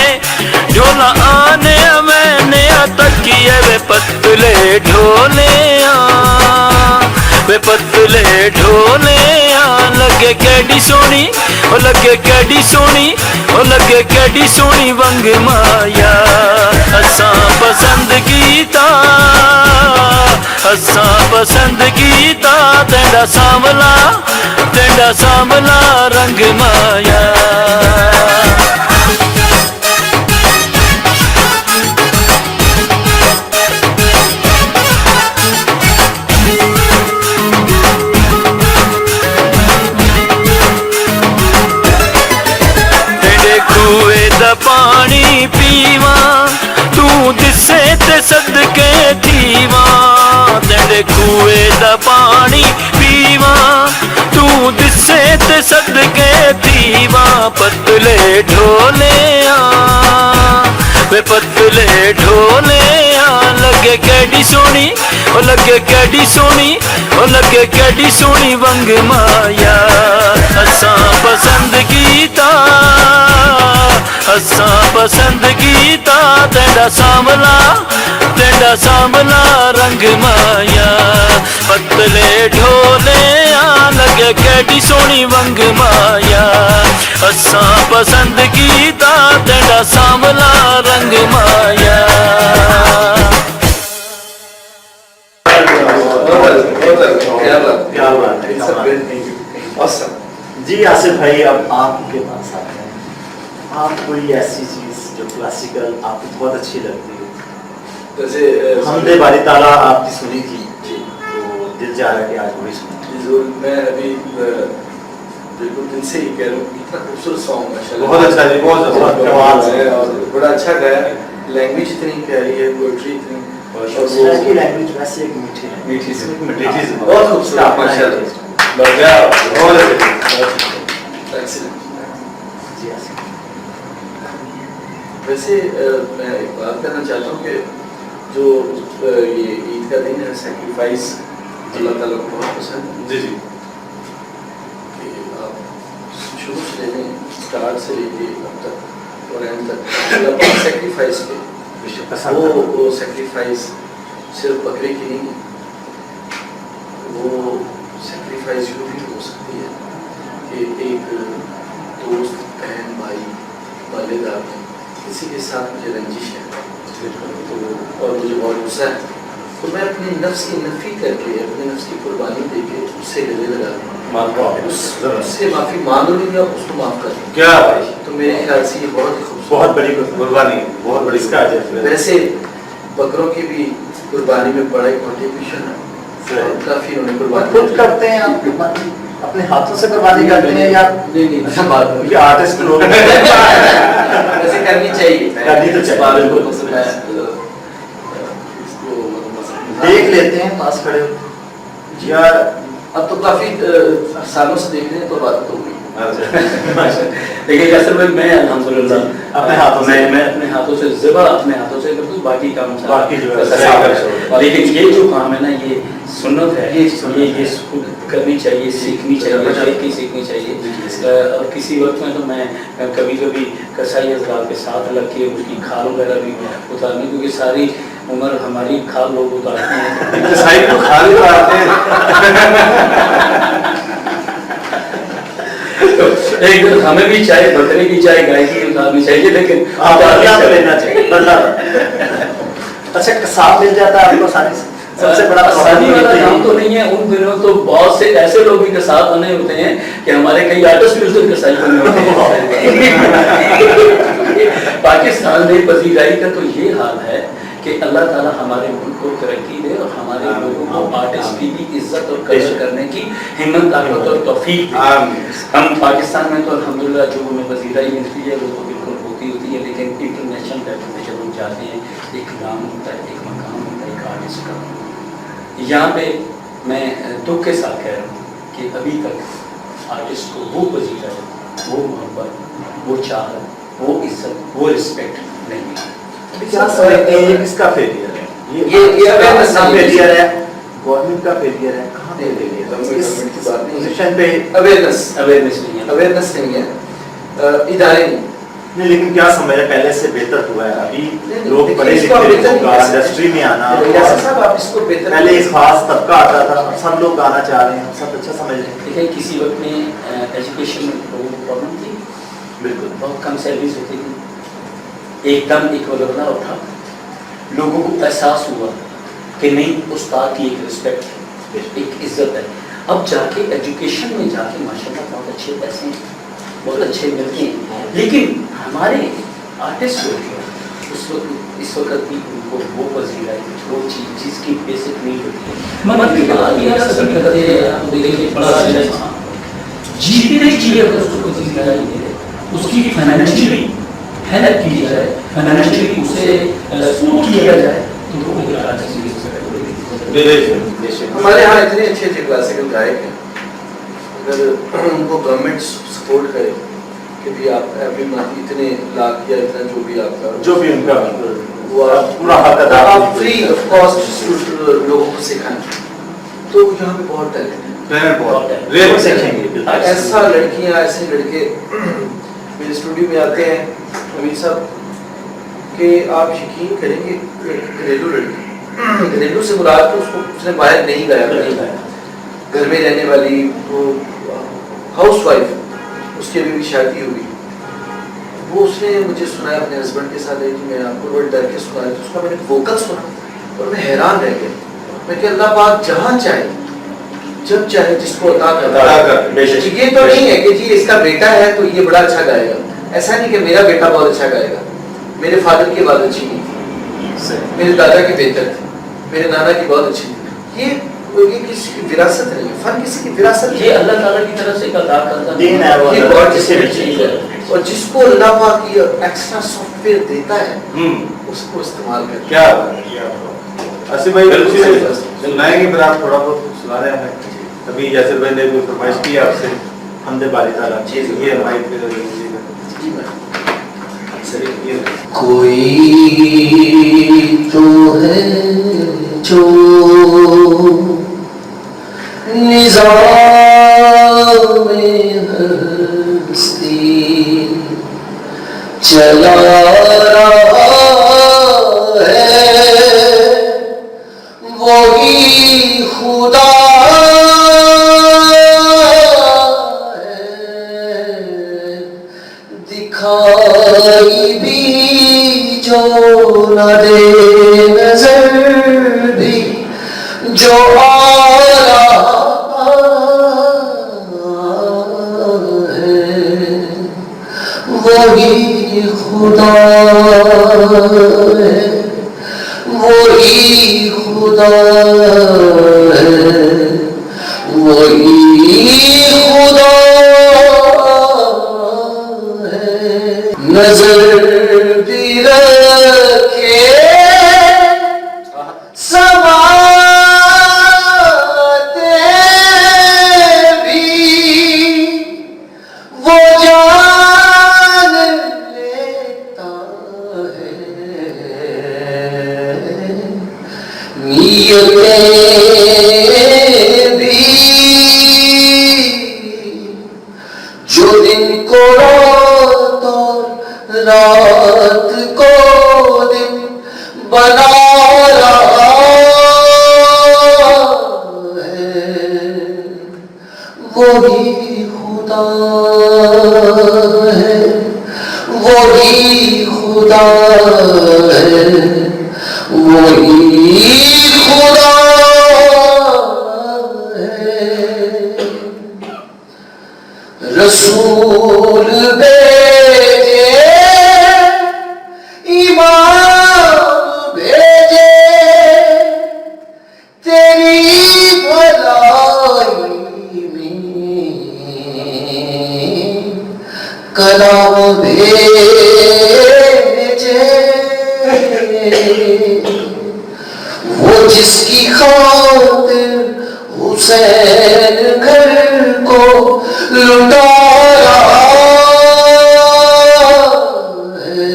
ढोला आने मैंने तकिए वे पतले ढोले लगे कैडी सोनी ओ लगे कैडी सोनी ओ लगे कैडी सोनी वंग माया असां पसंद कीता तेरा सांवला रंग माया पानी पीवा तू दिसे ते सदके थीवा तेरे कुए दा पानी पीवा तू दिसे ते सदके थीवा पतले ढोले लगे कैडी सोनी ओ लगे कैडी सोनी ओ लगे कैडी सोनी वंग माया असां पसंद कीता तेरा सांवला रंग माया पतले ढोले लगे कैडी सोनी वंग माया असां पसंद कीता तेरा सांवला रंग माया जी आसिफ भाई, अब आपके पास आते हैं। आप कोई ऐसी चीज जो क्लासिकल आपको बहुत अच्छी लगती है? जैसे हमदे बारी ताला आपकी सुनी थी तो दिल जा रहा है कि आज वही सुनी। जो मैं अभी बिल्कुल दिन से ही कह रहा हूँ, इतना खूबसूरत सॉन्ग माशाल्लाह, बहुत अच्छा जी, बहुत अच्छा, कमाल है और बड़ा अच्छा गाया। लैंग्वेज इतनी प्यारी है, पोएट्री इतनी, और वो की लैंग्वेज वैसे एक मीठी है, मीठी से मीठी से बहुत खूबसूरत माशाल्लाह। बढ़िया, बहुत अच्छा। Excellent। जी आसिफ। वैसे मैं एक बात करना चाहता हूँ कि जो ये ईद का दिन है, सैक्रिफाइस अल्लाह ताला को बहुत पसंद है। जी जी, कि आप शुरू से लेने स्टार्ट से लेके अब तक और एंड तक अल्लाह सैक्रिफाइस पे वो सैक्रिफाइस सिर्फ बकरे की नहीं, वो सैक्रिफाइस यूँ भी हो सकती है कि एक दोस्त, बहन, भाई, वालिदा, किसी के साथ मुझे रंजिश है तो और मुझे बहुत गुस्सा है, तो मैं अपने नफ्स की नफी करके, अपने नफ्स की कुर्बानी देके उससे गले लगा दूँ, उससे माफ़ी मांग लूँ या उसको माफ़ कर दूँ। क्या भाई, तो मेरे ख्याल से ये बहुत ही खूबसूरत, बहुत बड़ी कुर्बानी, बहुत बड़ी इसका अजर। वैसे बकरों की भी कुर्बानी में बड़ा ही कॉन्ट्रीब्यूशन है और काफ़ी उन्होंने कुर्बानी खुद करते हैं आप कुर्बानी? अपने हाथों से कुर्बानी करते हैं या नहीं अच्छा बात है, ये आर्टिस्ट लोग वैसे करनी चाहिए, करनी तो चाहिए, बात बिल्कुल। को मैं इसको मतलब देख लेते हैं पास खड़े हो या अब तो काफी सालों से देख रहे हैं तो बात तो हुई। देखिए असर भाई, मैं अल्हम्दुलिल्लाह अपने हाथों से, मैं अपने हाथों से ज़िबा अपने हाथों से करता हूँ, बाकी काम बाकी जो है लेकिन ये जो काम है ना, ये सुन्नत है, ये करनी चाहिए, सीखनी चाहिए, देख के सीखनी चाहिए। और किसी वक्त में तो मैं कभी कभी कसाई हज़रात के साथ लग के उसकी खाल वगैरह भी उतारनी, क्योंकि सारी उम्र हमारी खाल लोग उतारते हैं, कसाई तो खाली उतारते हैं। एक हमें भी चाहे बकरे की चाहे गाय की उतारनी चाहिए, लेकिन बदला तो लेना चाहिए, बदला। अच्छा, कसाब मिल जाता है आपको आसानी से? सबसे बड़ा आसानी वाला काम तो नहीं है, उन दिनों तो बहुत से ऐसे लोग भी कसाब बने होते हैं कि हमारे कई आर्टिस्ट भी उस दिन कसाई बने होते हैं। पाकिस्तान में पजीराई का तो ये हाल है कि अल्लाह ताला हमारे मुल्क को तरक्की दे और हमारे लोगों को आर्टिस्ट की भी इज्जत और कदर करने की हिम्मत, ताकत और तौफीक दे। हम पाकिस्तान में तो अल्हम्दुलिल्लाह जो हमें पजीराई मिलती है वो तो बिल्कुल होती है, लेकिन इंटरनेशनल लेवल पे जब हम जाते हैं, एक नाम होता है, एक मकाम होता है, एक आर्टिस्ट का। यहाँ पे मैं दुख के साथ कह रहा हूँ कि अभी तक आर्टिस्ट को वो पजीराई, वो मोहब्बत, वो चाहत, वो इज्जत, वो रिस्पेक्ट नहीं मिली। क्या समझते हैं ये किसका फेलियर है? ये अवेयरनेस का नहीं है। फेलियर है, गवर्नमेंट का फेलियर है, कहाँ पे फेलियर है? इस गवर्नमेंट की बात नहीं है। पोजीशन पे अवेयरनेस नहीं है। अवेयरनेस नहीं है, इदारे नहीं। नहीं, लेकिन क्या समझ है, पहले से बेहतर हुआ है। अभी नहीं, लोग देखिए, पढ़े इसको आप लिखे बेहतर लोग नहीं कह सकते। इंडस्ट्री में आना, यासिर साहब आप इसको बेहतर पहले एक खास तबका आता था, अब सब लोग गाना चाह रहे हैं, सब अच्छा समझ रहे हैं। देखिए किसी वक्त में एजुकेशन में लोगों को प्रॉब्लम थी, बिल्कुल बहुत कम सैलरीज होती थी, एकदम एक बदलाव उठा, लोगों को एहसास हुआ कि नहीं, उस्ताद की एक रिस्पेक्ट है, एक इज्जत है। अब जाके एजुकेशन में जाके माशाल्लाह बहुत अच्छे पैसे हैं, बहुत अच्छे मिलते हैं, लेकिन हमारे आर्टिस्ट जो है उस वक्त इस वक्त भी उनको वो पजीराई, वो चीज़ जिसकी बेसिक नीड होती है। मन की बात यह सभी करते हैं, आप देखिए बड़ा जीतने की अगर उसको पजीराई दे, उसकी फाइनेंशियली हेल्प की जाए, फाइनेंशियली उसे सपोर्ट किया जाए, तो वो एक आर्टिस्ट हमारे यहाँ इतने अच्छे अच्छे क्लासिकल गायक हैं, अगर उनको गवर्नमेंट सपोर्ट करे कि भी आप एवरी मंथ इतने लाख या इतना जो भी आपका जो भी उनका वो आप पूरा हक अदा आप फ्री ऑफ कॉस्ट लोगों को सिखाएं, तो यहाँ पे बहुत टैलेंट है। सीखेंगे। ऐसा लड़कियाँ, ऐसे लड़के मेरे स्टूडियो में आते हैं अमीर साहब कि आप यकीन करेंगे, घरेलू लड़की, घरेलू से मुराद तो उसने बाहर नहीं गया, घर में रहने वाली वो हाउस वाइफ, उसकी अभी भी शादी हुई, वो उसने मुझे सुनाया अपने हस्बैंड के साथ, मैं आपको बड़े डर के सुनाया, तो उसका मैंने वोकल सुना और मैं हैरान रह गया। मैं कि अल्लाह पाक जहाँ चाहे जब चाहे जिसको अता अता कर, बेशक। जी, ये तो नहीं है कि जी इसका बेटा है तो ये बड़ा अच्छा गाएगा, ऐसा नहीं कि मेरा बेटा बहुत अच्छा गाएगा, मेरे फादर की आवाज अच्छी नहीं थी, मेरे दादा की बेहतर थी, मेरे नाना की बहुत अच्छी थी। ये किसी की विरासत नहीं है, फन किसी की विरासत ये अल्लाह ताला की तरफ से एक अता करता दीन है वो, ये अल्लाह गॉड किसी भी की चीज चीज है, और जिसको अल्लाह पाक ये एक्स्ट्रा सॉफ्टवेयर देता है उसको इस्तेमाल कर। क्या आसिफ भाई सुनाएंगे, फिर आप थोड़ा बहुत सुना रहे हैं अभी, यासिर भाई ने कोई फरमाइश की आपसे, हमदे बारी ताला जी, जी। ये माइक पे दे दीजिएगा। कोई तो है जो निज़ाम हस्ती चला रहा है, वही खुदा दिखाई भी जो न दे नजर भी जो आ रहा है, वही खुदा है, वही खुदा है, वही खुदा नजर भी रखे समाते भी वो जान लेता है, नीयतें भी जो दिन को रात को दिन बना रहा है, वही खुदा है, वही खुदा है, वही खुदा है। रसूल कलाम भेजे वो जिसकी खातिर हुसैन घर को लुटा रहा है,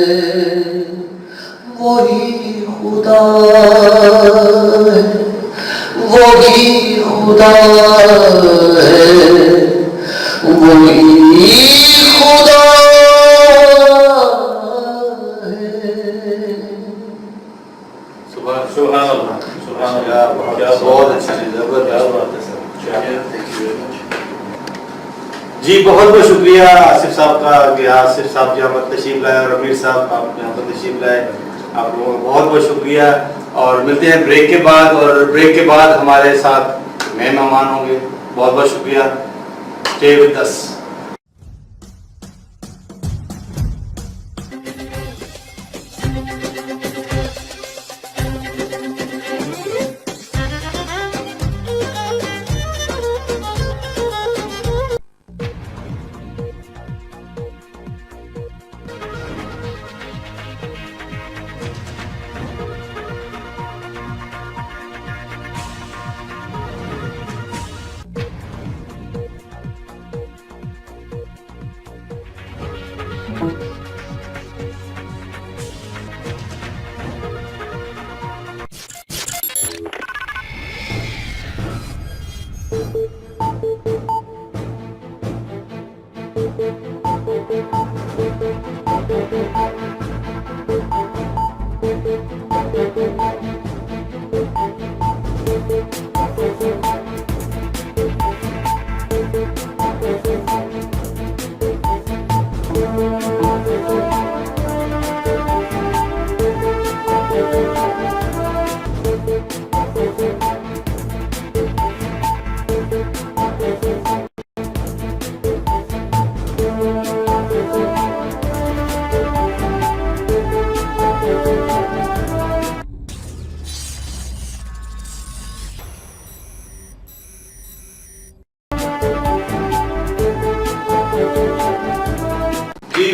वही खुदा है, वही खुदा है, वही खुदा सुभान अल्लाह, सुभान अल्लाह, क्या बहुत अच्छा जबरदस्त जी। बहुत बहुत शुक्रिया आसिफ साहब का कि आसिफ साहब यहाँ पर तशरीफ लाए और अमीर साहब आप यहाँ पर तशरीफ लाए, आप लोगों का बहुत बहुत शुक्रिया। और मिलते हैं ब्रेक के बाद, और ब्रेक के बाद हमारे साथ मेहमान होंगे। बहुत बहुत शुक्रिया। Stay with us.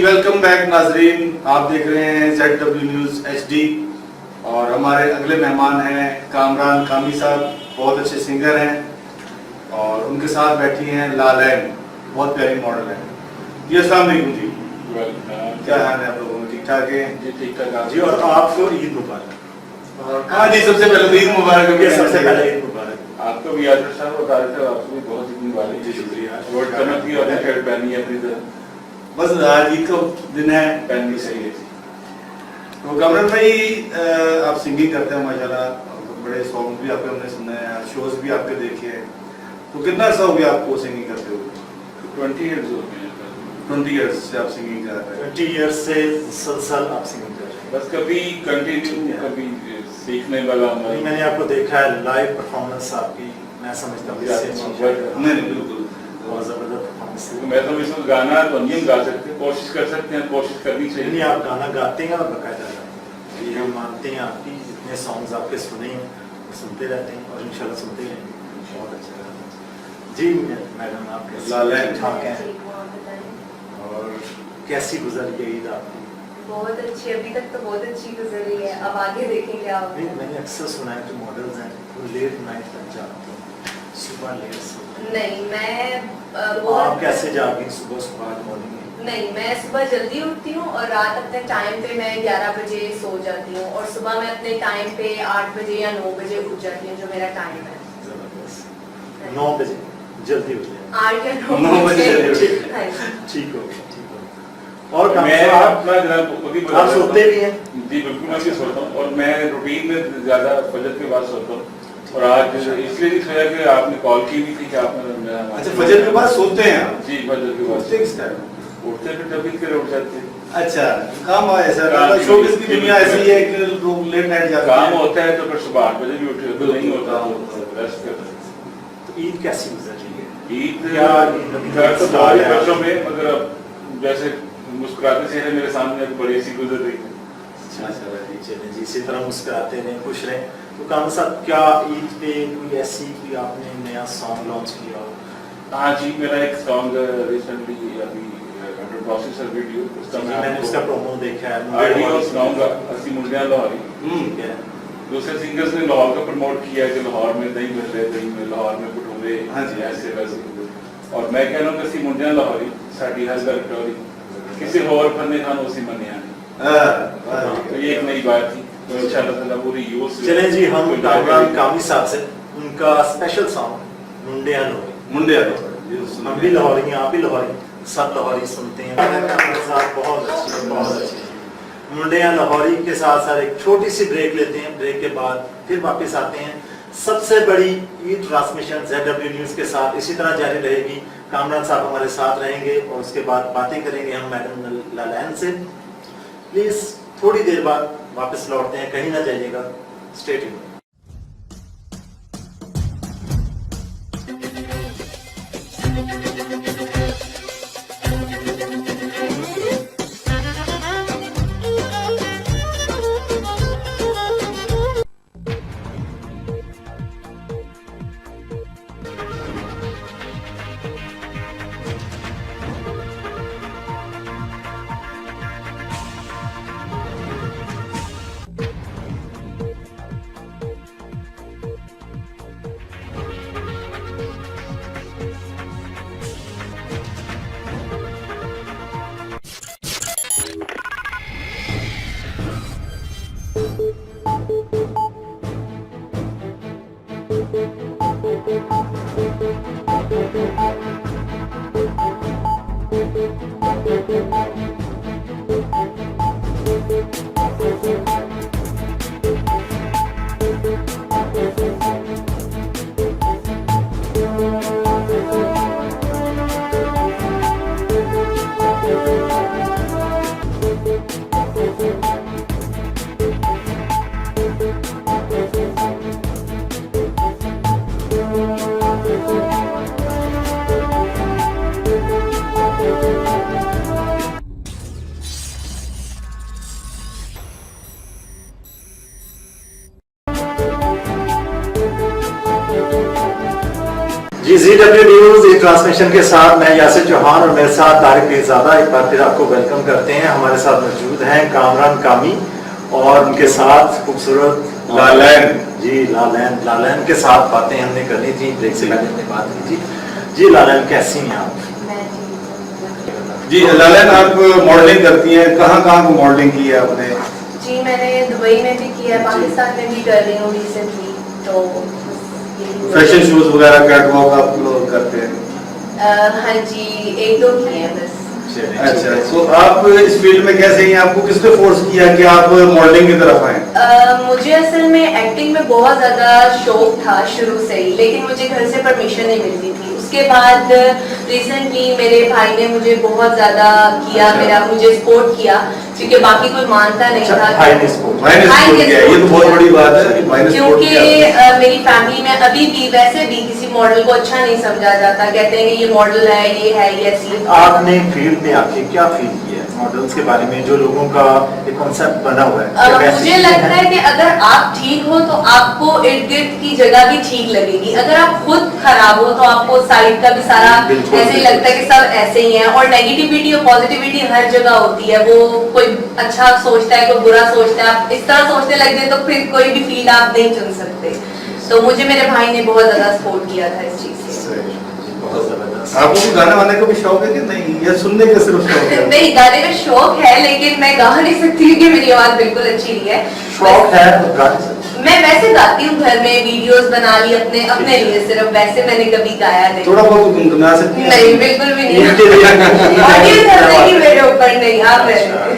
Welcome back नाजरीन, आप देख रहे हैं ZW न्यूज़ HD और हमारे अगले मेहमान हैं कामरान कामी साहब, बहुत अच्छे सिंगर हैं और उनके साथ बैठी हैं लालैन, बहुत प्यारी मॉडल है। जी अस्सलाम वालेकुम जी, क्या हाल है आप लोगों में? ठीक ठाक है जी, ठीक ठाक। जी, और आपको ईद मुबारक। हाँ जी, सबसे पहले तो ईद मुबारक। ये सबसे पहले ईद मुबारक। आपको भी याद साहब और तारिक साहब, आपको भी बहुत ईद मुबारक। जी शुक्रिया। रोड कनक की और शर्ट पहनी है अपनी तरह, बस आज ईद का दिन है। पहननी सही है। तो कामरान भाई, आप सिंगिंग करते हैं माशाल्लाह, बड़े सॉन्ग भी आपके हमने सुने हैं, शोज भी आपके देखे हैं, तो कितना अर्सा हो गया आपको सिंगिंग करते हुए? 20 ईयर्स हो गए हैं। 20 ईयर्स से आप सिंगिंग कर रहे हैं। 20 ईयर्स से मुसलसल आप सिंगिंग कर रहे हैं। बस कभी कंटिन्यू, कभी सीखने वाला नहीं, मैंने आपको देखा है लाइव परफॉर्मेंस आपकी, मैं समझता हूँ इससे अच्छी है। नहीं बिल्कुल, बहुत जबरदस्त परफॉर्मेंस है। मैं तो इसमें गाना तो नहीं हम गा सकते, कोशिश कर सकते हैं, कोशिश करनी नहीं, चाहिए। आप गाना गाते हैं और बकायदा गाते हैं, ये हम मानते हैं आपकी, जितने सॉन्ग्स आपके सुने हैं वो सुनते रहते हैं और इंशाल्लाह सुनते रहेंगे। बहुत अच्छा लगा जी। मैडम आप कैसे? लालैन। ठीक ठाक हैं? आप बताएं। और कैसी गुजरी है ईद आपकी? बहुत अच्छी, अभी तक तो बहुत अच्छी गुजर रही है, अब आगे देखें क्या होगा। नहीं, मैंने अक्सर सुना है जो मॉडल्स हैं वो लेट नाइट तक जागते हैं, सुबह लेट सोते हैं। नहीं, मैं तो आप कैसे जागी सुबह सुबह मॉर्निंग में? नहीं, मैं सुबह जल्दी उठती हूँ और रात अपने टाइम पे मैं 11 बजे सो जाती हूँ और सुबह मैं अपने टाइम पे 8 बजे या 9 बजे उठ जाती हूँ, जो मेरा टाइम है। जबरदस्त। 9 बजे जल्दी उठ जाए। 8 या 9 9 बजे बजे। ठीक हाँ जी। ठीक हो गया, ठीक हो गया। और मैं आप अपना जनाब खुद ही बता आप देता सोते हूँ। भी हैं? जी बिल्कुल, मैं भी सोता हूँ और मैं रूटीन में ज्यादा फजर के बाद सोता हूँ। और आज इसलिए नहीं सोया कि आपने कॉल की भी थी कि आपने मेरा। अच्छा, फजर के बाद सोते हैं आप? जी, फजर के बाद उठते किस टाइम? उठते फिर तभी के उठ जाते हैं। अच्छा, काम ऐसा है, शोबिज़ की दुनिया ऐसी है कि लोग लेट नाइट जाते काम हैं। होता है तो फिर सुबह 8 बजे भी उठे, तो नहीं होता तो रेस्ट करते हैं। तो ईद कैसी गुजर रही है? ईद क्या घर तो बहुत बच्चों में, मगर अब जैसे मुस्कुराते चेहरे मेरे सामने अब बड़ी सी गुजर रही है। माशाल्लाह जी, चलें जी, इसी तरह मुस्कुराते रहें, खुश रहें। तो कामरान साहब, क्या ईद पे कोई ऐसी कोई आपने नया सॉन्ग लॉन्च किया हो? हाँ जी, मेरा एक सॉन्ग रिसेंटली अभी अंडर प्रोसेस है वीडियो, उसका मैंने उसका प्रोमो देखा है। ऑडियो सुनाऊंगा। असली मुंडिया लाहौरी, ठीक है। दूसरे सिंगर्स ने लाहौर का प्रमोट किया कि लाहौर में दही मिल रहे, दही में लाहौर में भटूरे, हाँ जी, ऐसे वैसे। और मैं कह रहा हूँ कि असली मुंडिया लाहौरी साड़ी हज़ार टोरी किसी और फन्ने खान उसी मने आने। तो ये एक नई बात थी, तो इंशाल्लाह ताला पूरी यूज़। चलें जी, हम कामरान कामी साहब से उनका स्पेशल सॉन्ग मुंडिया लाहौरी, मुंडिया हम भी लाहौरी हैं, आप भी लाहौरी, सब लाहौरी सुनते हैं। बहुत अच्छी, बहुत अच्छी। मुंडिया लाहौरी के साथ साथ एक छोटी सी ब्रेक लेते हैं, ब्रेक के बाद फिर वापस आते हैं। सबसे बड़ी ईद ट्रांसमिशन ZW न्यूज़ के साथ इसी तरह जारी रहेगी। कामरान साहब हमारे साथ रहेंगे और उसके बाद बातें करेंगे हम मैडम लालैन से। प्लीज़ थोड़ी देर बाद वापस लौटते हैं, कहीं ना जाइएगा, स्टे ट्यून्ड। जी ZW न्यूज ये ट्रांसमिशन के साथ मैं यासिर चौहान और मेरे साथ तारिक पीरजादा एक बार फिर आपको वेलकम करते हैं। हमारे साथ मौजूद हैं कामरान कामी और उनके साथ खूबसूरत लालैन। जी लालैन के साथ बातें हमने करनी थी, ब्रेक से पहले हमने बात की थी। जी लालैन कैसी हैं आप? जी लालैन, आप मॉडलिंग करती हैं, कहाँ कहाँ को मॉडलिंग की है आपने? जी मैंने दुबई में भी किया है, पाकिस्तान में भी कर रही हूँ रिसेंटली। तो फैशन शोज वगैरह कैटवॉक आप लोग करते हैं? हाँ जी, 1-2 किए हैं बस। अच्छा, तो आप इस फील्ड में कैसे हैं? आपको किसने फोर्स किया कि आप मॉडलिंग की तरफ आए? मुझे असल में एक्टिंग में बहुत ज्यादा शौक था शुरू से ही, लेकिन मुझे घर से परमिशन नहीं मिलती थी। उसके बाद रिसेंटली मेरे भाई ने मुझे बहुत ज्यादा किया, मुझे सपोर्ट किया, क्योंकि बाकी कोई मानता नहीं था। भाई ने सपोर्ट किया, ये तो बहुत बड़ी बात है कि भाई ने सपोर्ट किया। क्योंकि मेरी फैमिली में अभी भी वैसे भी किसी मॉडल को अच्छा नहीं समझा जाता, कहते हैं कि ये मॉडल है, ये ऐसी। आपने फील्ड में आके क्या फील किया मॉडल्स के बारे में, जो लोगों का एक कॉन्सेप्ट बना हुआ है? मुझे लगता है कि अगर आप ठीक हो तो आपको इर्द गिर्द की जगह भी ठीक लगेगी। अगर आप खुद खराब हो तो आपको साइड का भी सारा ऐसे ही लगता है कि सब ऐसे ही हैं। और नेगेटिविटी और पॉजिटिविटी हर जगह होती है। वो कोई अच्छा सोचता है, कोई बुरा सोचता है, आप इस तरह सोचने लग गए तो फिर कोई भी फील्ड आप नहीं चुन सकते। तो मुझे मेरे भाई ने बहुत ज्यादा सपोर्ट किया था इस चीज से। आपको गाना वाने का भी शौक है कि नहीं, या सुनने का सिर्फ शौक है? नहीं, गाने का शौक है, लेकिन मैं गा नहीं सकती क्योंकि मेरी आवाज बिल्कुल अच्छी नहीं है। शौक है तो गा नहीं सकती? मैं वैसे गाती हूँ, घर में वीडियोस बना ली अपने लिए सिर्फ, वैसे मैंने कभी गाया नहीं। थोड़ा बहुत गुनगुना सकती हैं? नहीं, बिल्कुल भी नहीं। ऑडियंस करने की मेरे ऊपर नहीं, आप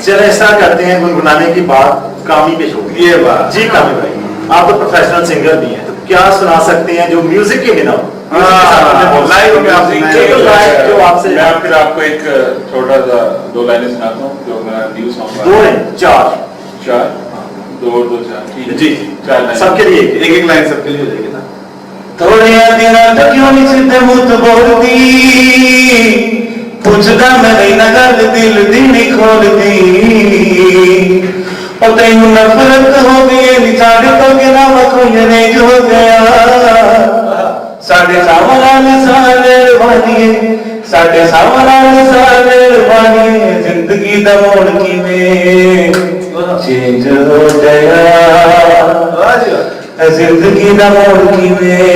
चलो ऐसा करते हैं, गुनगुनाने की बात कामी पे छोड़ ये बात। जी कामी भाई, आप तो प्रोफेशनल सिंगर भी हैं, तो क्या सुना सकते हैं जो म्यूजिक के बिना लाइव में आपसे जो आपसे मैं फिर आपको एक छोटा सा 2 लाइनें सुनाता हूँ जो मेरा न्यू सॉन्ग 2 नहीं 4 2 4 ठीक है जी 4 लाइन सबके लिए एक लाइन सबके लिए हो जाएगी ना। थोड़े दिना तक क्यों नहीं सिद्धे मुंह बोलती, पुछदा मैं नहीं ना गल दिल दी नहीं खोलती, और तेनू नफरत हो गई नी साढ़े तो के नाम कोई नहीं हो गया। साढ़े सावरान साले वानिए, साढ़े सावरान साले वानिए, जिंदगी दा मोड़ किवें चेंज हो गया, जिंदगी दा मोड़ किवें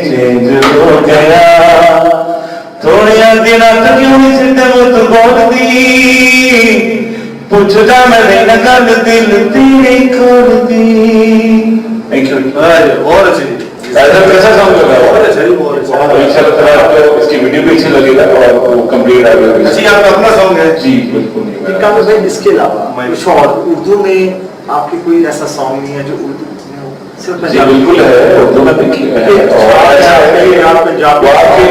चेंज हो गया। थोड़े दिना तक क्यों नहीं सिद्धे मुंह बोलती, पुछदा मैं नहीं ना गल दिल दी नहीं खोलती। Thank you. बहुत अच्छी कैसा सॉन्ग लगा? बहुत अच्छा जी, बहुत अच्छा। अच्छा लग रहा है आपको? इसकी वीडियो भी अच्छी लगेगा और वो कंप्लीट आ गया। अच्छा, आपका अपना सॉन्ग है? जी बिल्कुल। कामी भाई, इसके अलावा कुछ और उर्दू में आपके कोई ऐसा सॉन्ग नहीं है जो उर्दू में हो? सिर्फ जी बिल्कुल है, उर्दू में देखिए है। आप पंजाब आपके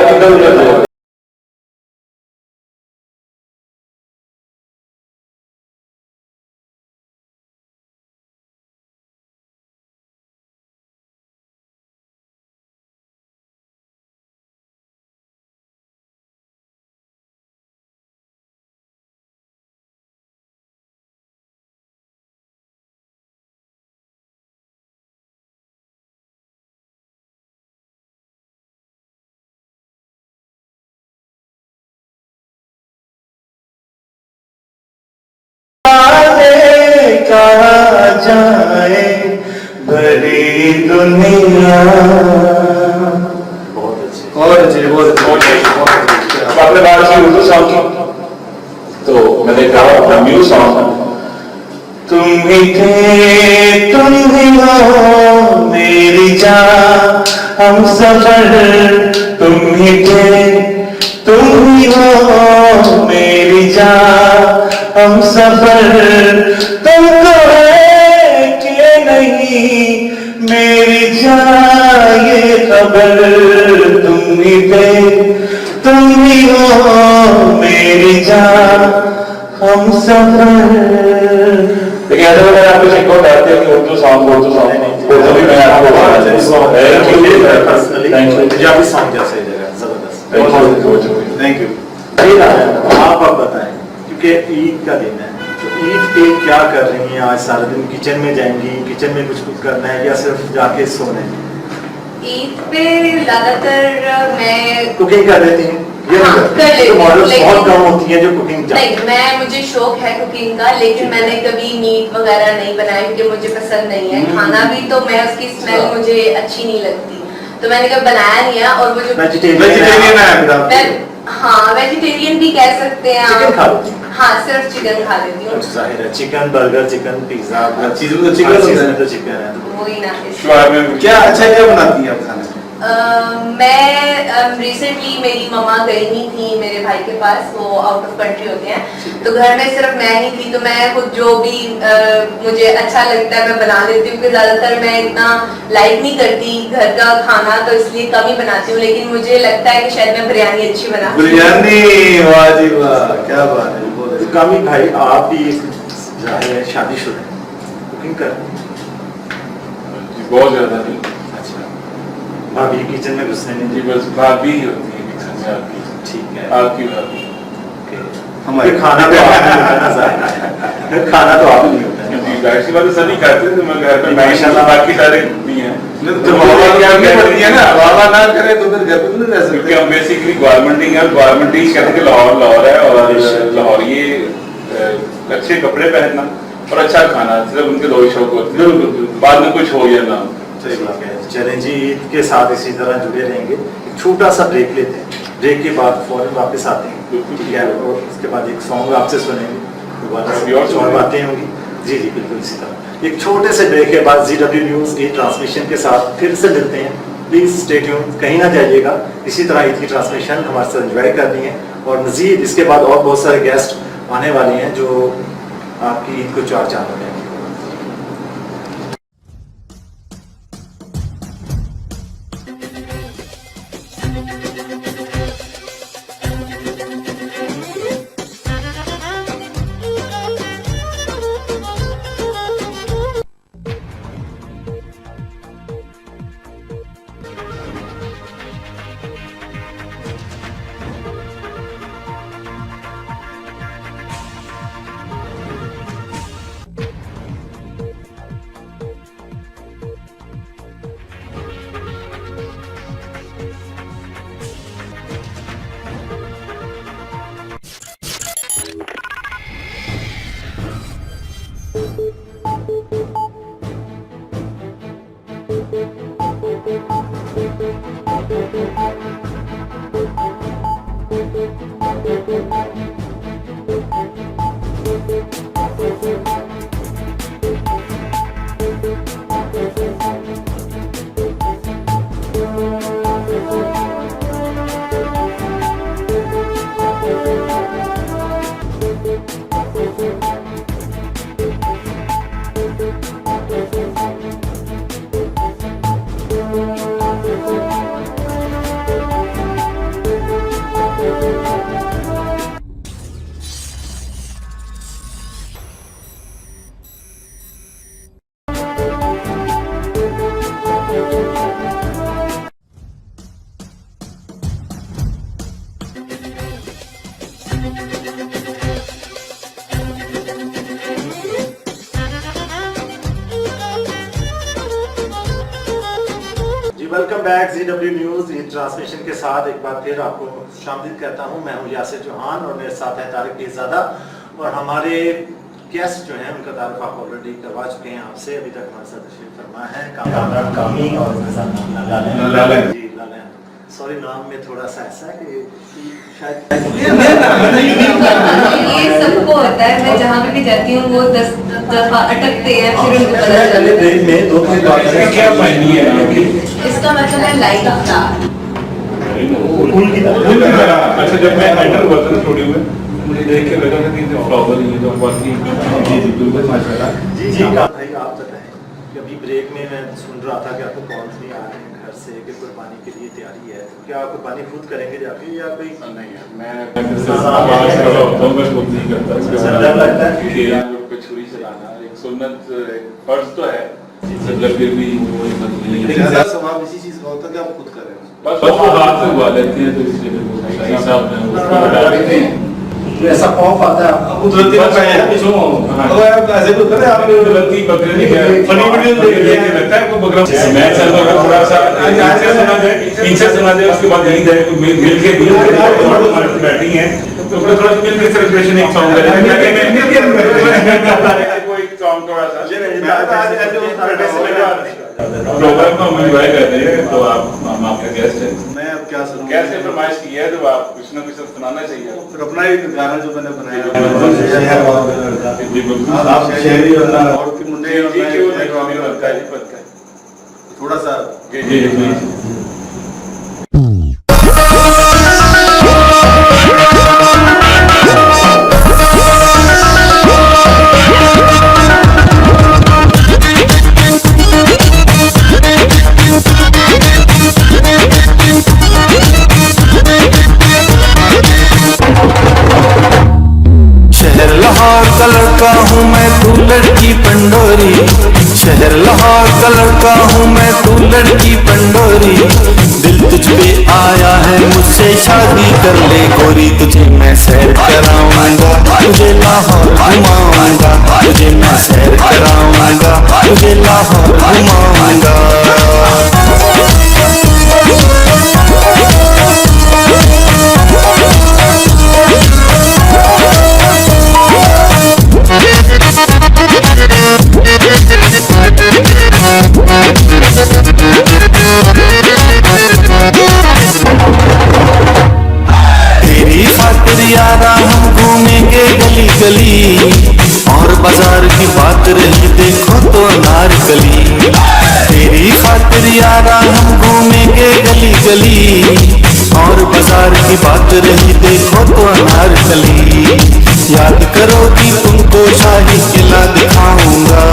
कहा जाए बड़ी दुनिया। बहुत अच्छे। बहुत अच्छी बहुत अच्छी। तो आपने बात की उर्दू सॉन्ग की, तो मैंने कहा अपना न्यू सॉन्ग तुम ही थे तुम ही हो मेरी जान हम सफर, तुम ही थे तुम ही हो मेरी जान हम सफर, तुमको है कि नहीं मेरी जान ये खबर, तुम ही थे तुम ही हो मेरी जान हम सफर। लेकिन ऐसा अगर आपको चेकआउट आते हैं कि उर्दू सॉन्ग उर्दू भी मैं आपको पंजाबी सॉन्ग जैसे जबरदस्त। Thank you. आप अब बताएं, क्योंकि ईद का दिन है, तो ईद पे क्या कर रही हैं आज? सारा दिन किचन में जाएंगी, किचन में कुछ करना है या सिर्फ जाके सोना है? ईद पे ज्यादातर मैं कुकिंग कर लेती हैं ये हाँ, नहीं कर लेती हूँ, मॉडल्स बहुत लेकिन- कम होती हैं जो कुकिंग नहीं, मैं मुझे शौक है कुकिंग का, लेकिन मैंने कभी मीट वगैरह नहीं बनाया क्योंकि मुझे पसंद नहीं है। खाना भी तो मैं उसकी स्मेल मुझे अच्छी नहीं लगती, तो मैंने कभी बनाया नहीं है। और वो जो वेजिटेरियन है हाँ, वेजिटेरियन भी कह सकते हैं चिकन आप। खा लेती हैं? हाँ, सिर्फ चिकन खा लेती हूँ। जाहिर है चिकन बर्गर चिकन पिज्जा चीज़ों में तो चिकन होता है। तो चिकन है वही ना क्या अच्छा क्या बनाती हैं आप खाने में? मैं रिसेंटली मेरी मम्मा गई नहीं थी मेरे भाई के पास, वो आउट ऑफ कंट्री होते हैं, तो घर में सिर्फ मैं ही थी, तो मैं खुद जो भी मुझे अच्छा लगता है मैं बना लेती हूँ। ज्यादातर मैं इतना लाइक नहीं करती घर का खाना, तो इसलिए कम ही बनाती हूँ, लेकिन मुझे लगता है कि शायद मैं बिरयानी अच्छी बनाती हूँ। बिरयानी, वाह जी वाह, क्या बात है। बहुत तो कामी भाई आप भी जाहिर है शादीशुदा हैं, कुकिंग करते हैं? बहुत ज्यादा नहीं। अच्छा, भाभी किचन में घुसने नहीं जी, दी? बस भाभी ही होती है किचन में आपकी। ठीक है, आपकी भाभी। हमारे खाना तो आप नहीं होता ना ज़ाहिर। खाना तो आप नहीं होता है। जी, जाहिर सी बात है, सभी खाते हैं, तो मैं घर पे माशाल्लाह। बाकी सारे नहीं है। तो बाबा क्या करती है ना, बाबा ना करे तो फिर घर पे तो नहीं रह क्योंकि सकते। हम बेसिकली गवर्नमेंट है, गवर्नमेंट ही कहते हैं कि लाहौर है, और लाहौर ये अच्छे कपड़े पहनना और अच्छा खाना, सिर्फ उनके दो ही शौक होते हैं, बाद में कुछ हो या ना हो। सही बात है। चलें जी, ईद के साथ इसी तरह जुड़े रहेंगे। एक छोटा सा ब्रेक लेते हैं, ब्रेक के बाद फौरन वापस आते हैं, ठीक है, और उसके बाद एक सॉन्ग आपसे सुनेंगे, दोबारा से और बातें होंगी। जी जी बिल्कुल इसी तरह। एक छोटे से ब्रेक के बाद ZW न्यूज़ ई ट्रांसमिशन के साथ फिर से मिलते हैं। प्लीज़ स्टे ट्यून्ड, कहीं ना जाइएगा। इसी तरह ईद की ट्रांसमिशन हमारे साथ एंजॉय करनी है, और मज़ीद इसके बाद और बहुत सारे गेस्ट आने वाले हैं जो आपकी ईद को चार चांद लगाएंगे। वेलकम बैक ZW न्यूज़ इन ट्रांसमिशन के साथ एक बार फिर आपको शामिल करता हूं। मैं हूं यासिर चौहान और मेरे साथ है तारिक पीरज़ादा, और हमारे गेस्ट जो हैं उनका तारुफ आप ऑलरेडी करवा चुके हैं आपसे। अभी तक हमारे साथ तशरीफ फरमा है कामरान कामी और उनके साथ लालन जी। लालन, सॉरी नाम में थोड़ा सा ऐसा है कि शायद ये सबको होता है, मैं जहाँ पे भी जाती हूँ वो 10 दफा अटकते हैं, फिर उनको पता चलता है। ब्रेक में दो तीन बात क्या पहनी है? इसका मतलब है लाइट स्टार। फूल की तरह। अच्छा, जब मैं एंटर हुआ था ना थोड़ी में, मुझे देख के लगा था कि फ्लावर ये तो बाकी जी जी बिल्कुल माशाल्लाह। जी जी भाई आप बताएं कि अभी ब्रेक में मैं सुन रहा था कि आपको कॉल्स नहीं आ रहे हैं घर से कि कुर्बानी के लिए तैयारी है, तो क्या आप कुर्बानी खुद करेंगे जाके या कोई? नहीं है, मैं आवाज खड़ा होता हूँ, मैं खुद नहीं करता। डर लगता है कि लोग पे छुरी चलाना एक सुन्नत, एक फर्ज तो है, मतलब फिर भी वो लेकिन ज़्यादा सवाब इसी चीज़ का होता है कि आप खुद करें। बस वो हाथ से उगा लेते हैं, तो इसलिए सही साहब ने उसको हटा देते हैं। तो ऐसा खौफ आता है कुदरती बस है कुछ हो, हाँ। तो आप ऐसे भी होता है आप गलती बकरे नहीं है फनी वीडियो देख के लगता है को बकरा मैं चल रहा थोड़ा सा इनसे सुना दे उसके बाद यही जाए मिल के बैटिंग है तो थोड़ा मिल के सेलिब्रेशन एक सॉन्ग कोई सॉन्ग थोड़ा सा प्रोग्राम को हम एंजॉय कर रहे हैं तो हम आपके गेस्ट हैं मैं अब क्या सुनाऊं कैसे फरमाइश की है तो आप कुछ ना कुछ सुनाना चाहिए फिर अपना ही गाना जो मैंने बनाया जी बिल्कुल आप शहरी होना और फिर मुंडे जी क्यों नहीं बनता है पता है थोड़ा सा जी जी जी शहर लाहौर का लड़का हूँ मैं, तू लड़की पंडोरी। शहर लाहौर का लड़का हूँ मैं, तू लड़की पंडोरी। दिल तुझ पे आया है मुझसे शादी कर ले गोरी। तुझे मैं सैर कराऊंगा, तुझे लाहौर घुमाऊंगा। तुझे मैं सैर कराऊंगा, तुझे लाहौर घुमाऊंगा। तेरी खातिर यारा हम घूमेंगे गली गली, और बाजार की बात रही देखो तो नारकली। तेरी खातिर यारा हम घूमेंगे गली गली, और बाजार की बात रही देखो तो नारकली। याद करोगी तुमको शाही किला दिखाऊंगा,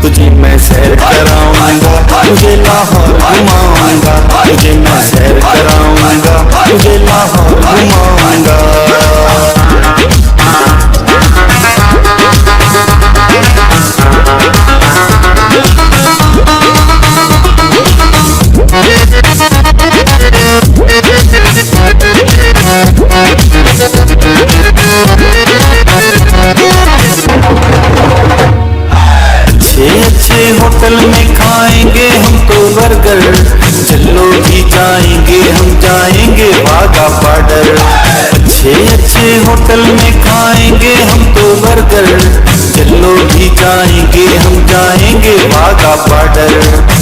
तुझे मैं सैर कराऊंगा, तुझे लाहौर घुमाऊंगा। तुझे मैं सैर कराऊंगा, तुझे लाहौर घुमाऊंगा। अच्छे होटल में खाएंगे हम तो बर्गर, चलो भी जाएंगे हम, जाएंगे वाघा बॉर्डर। अच्छे होटल में खाएंगे हम तो बर्गर, चलो भी जाएंगे हम, जाएंगे वाघा बॉर्डर।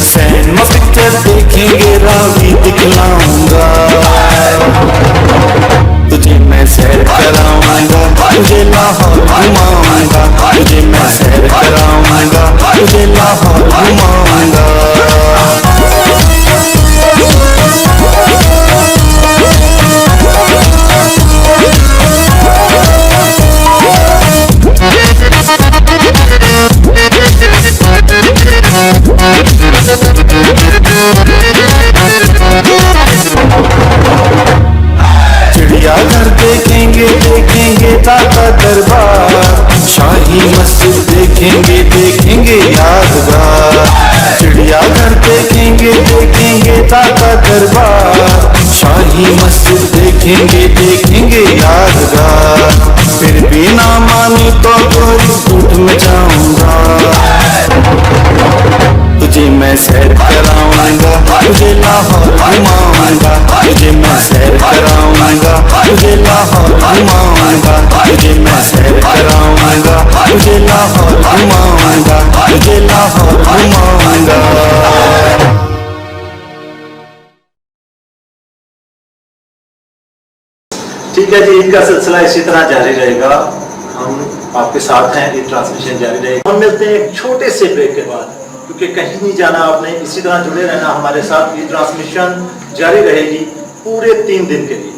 सिनेमा पिक्चर देखेंगे, रावी दिखलाऊंगा। तुझे मैं सैर कराऊंगा, तुझे लाहौर घुमाऊंगा। तुझे मैं सैर कराऊंगा, तुझे लाहौर घुमाऊंगा। चिड़ियाघर देखेंगे, देखेंगे दादा दरबार। शाही मस्जिद देखेंगे, देखेंगे यादगार। चिड़ियाघर देखेंगे, देखेंगे दादा दरबार। शाही मस्जिद देखेंगे, देखेंगे यादगार। फिर भी ना मानी तो गोरी झूठ में जाऊंगा। तुझे मैं सैर कराऊंगा, तुझे लाहौर घुमाऊंगा। तुझे मैं सैर कराऊंगा, तुझे लाहौर घुमाऊंगा। तुझे मैं सैर कराऊंगा, तुझे लाहौर घुमाऊंगा। तुझे लाहौर घुमाऊंगा। ठीक है जी, इनका सिलसिला इसी तरह जारी रहेगा। हम आपके साथ हैं, ये ट्रांसमिशन जारी रहेगा। हम मिलते हैं एक छोटे से ब्रेक के बाद, क्योंकि कहीं नहीं जाना आपने, इसी तरह जुड़े रहना हमारे साथ। ये ट्रांसमिशन जारी रहेगी पूरे 3 दिन के लिए।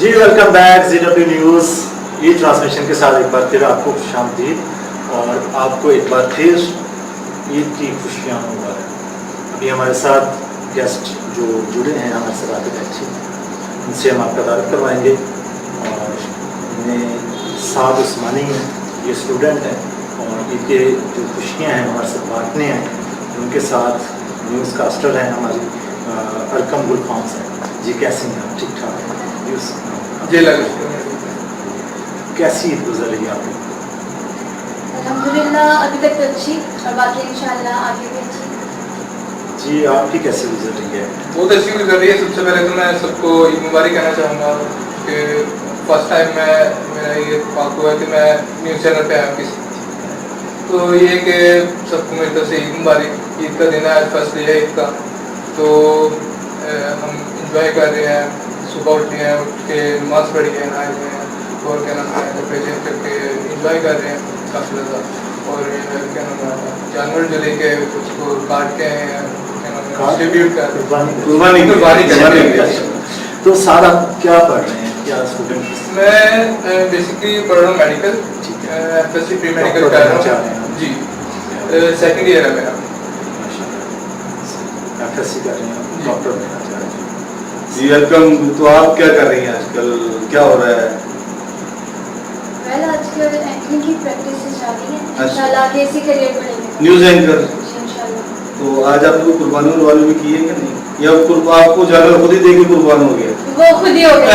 जी वेलकम बैक ZW न्यूज़ ई ट्रांसमिशन के साथ एक बार फिर आपको खुशामदीद और आपको एक बार फिर ईद की खुशियाँ मुबारक। अभी हमारे साथ गेस्ट जो जुड़े हैं हमारे साथ आते अच्छी उनसे हम आपका तारुफ करवाएंगे और इनमें साद उस्मानी हैं, ये स्टूडेंट हैं और ईद के जो खुशियाँ हैं हमारे साथ बांटने हैं। उनके साथ न्यूज़ कास्टर हैं हमारी अरकम गुल खान से। जी कैसी हैं आप? ठीक ठाक हैं जी लगे कैसी ईद गुजर रही है आपकी? अल्हम्दुलिल्लाह अभी तक तो अच्छी और बाकी इंशाल्लाह आगे भी अच्छी। जी आपकी कैसी गुजर रही है? बहुत अच्छी गुजर रही है। सबसे पहले तो मैं सबको ईद मुबारक कहना चाहूँगा कि फर्स्ट टाइम मेरा ये वाक़ हुआ कि मैं न्यूज़ चैनल पे आया किसी, तो ये कि सबको मेरी तरफ से ईद मुबारक। ईद का दिन है, आज फर्स्ट डे है ईद का, तो हम इंजॉय कर रहे हैं। सुबह उठे हैं, उठ के नमाज पढ़ी है, नहाए हुए हैं और क्या नाम है कपड़े चेंज करके इंजॉय कर रहे हैं काफ़ी ज़्यादा। और क्या नाम है जानवर जो लेके उसको काट के डिस्ट्रीब्यूट कर कुर्बानी। तो सारा क्या पढ़ रहे हैं, क्या स्टूडेंट? मैं बेसिकली पढ़ रहा हूँ मेडिकल, FSC प्री मेडिकल कर रहा हूँ जी। सेकंड ईयर है मेरा। FSC कर रहे हैं, डॉक्टर बनना चाह रहे हैं। जी वेलकम। तो आप क्या कर रही हैं आजकल, क्या हो रहा है? वेल आजकल एक्टिंग की प्रैक्टिस चल रही है, अच्छा। इंशाल्लाह आगे इसी करियर को लेकर न्यूज़ एंकर। इंशाल्लाह। तो आज आपने कुर्बानी वाले भी की है कि नहीं, या आपको जानवर खुद ही देके कुर्बान हो गया? वो खुद ही हो गया।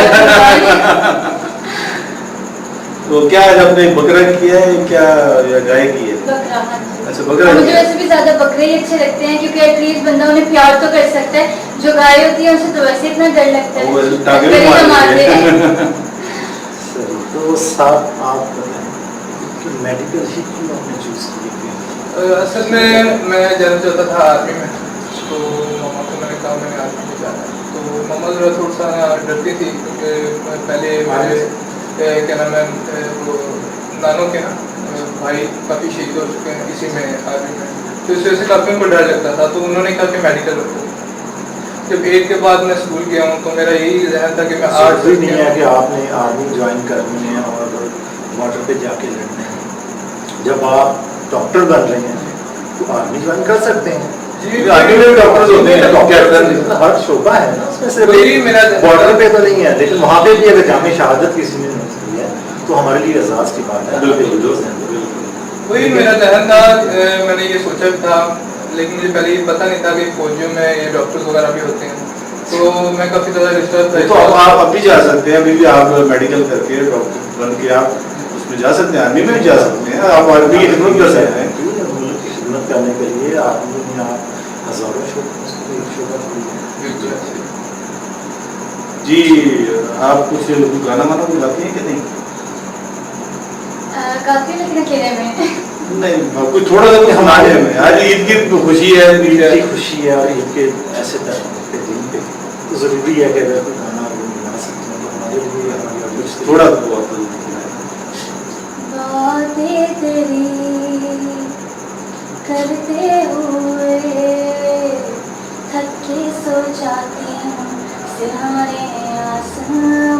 तो क्या आज आपने बकरा किया है क्या या गाय की है? बकरा। हाँ जी। अच्छा बकरा। मुझे वैसे भी ज्यादा बकरे ही अच्छे लगते हैं क्योंकि एटलीस्ट बंदा उन्हें प्यार तो कर सकता है। जो गाय होती है उनसे तो वैसे इतना डर लगता है, वो टांगे भी मारते हैं। सही। तो साथ आप बताएं कि मेडिकल ही क्यों आपने चूज की? असल में मैं जाना चाहता था आर्मी में, तो मामा को मैंने कहा मैंने आर्मी में जाना है। तो मामा जरा थोड़ा सा डरती थी क्योंकि पहले मेरे क्या नाम है वो नानों के ना भाई काफ़ी शहीद हो चुके हैं इसी में आर्मी में, तो इस वजह से काफ़ी उनको डर लगता था। तो उन्होंने कहा कि मेडिकल रखो। जब 8 के बाद मैं स्कूल गया हूँ तो मेरा यही जहन था कि मैं आर्ट भी नहीं है कि आपने आर्मी ज्वाइन करनी है और बॉर्डर पे जाके लड़ना है। जब आप डॉक्टर बन रहे हैं तो आर्मी ज्वाइन कर सकते हैं जी। आर्मी में डॉक्टर्स होते हैं, डॉक्टर हर शोबा है ना उसमें से बॉर्डर पे तो नहीं है, लेकिन वहाँ पे भी अगर जामे शहादत किसी ने नहीं है तो हमारे लिए एजाज की बात है। वही मेरा जहन था, मैंने ये सोचा भी था, लेकिन मुझे पहले ये पता नहीं था कि फौजियों में ये डॉक्टर्स वगैरह भी होते हैं, तो मैं काफ़ी ज़्यादा डिस्टर्ब था। तो आप अभी जा सकते हैं, अभी भी आप मेडिकल करके डॉक्टर बन के आप उसमें जा सकते हैं, आर्मी में भी जा सकते हैं, आप आर्मी की खिदमत कर सकते हैं। मुल्क की खिदमत करने के लिए आर्मी में आप हज़ारों जी। आप कुछ गाना वाना भी गाती हैं कि नहीं? काफी लेकिन अकेले में नहीं, कुछ थोड़ा सा हमारे में आज ईद की खुशी है, ईद की खुशी है और ईद के ऐसे के दिन पे तो ज़रूरी है कि अगर कोई गाना गा सकते हैं तो हमारे लिए हमारे कुछ थोड़ा बातें तेरी करते हुए थक के सो जाती हूँ सिराने आसमां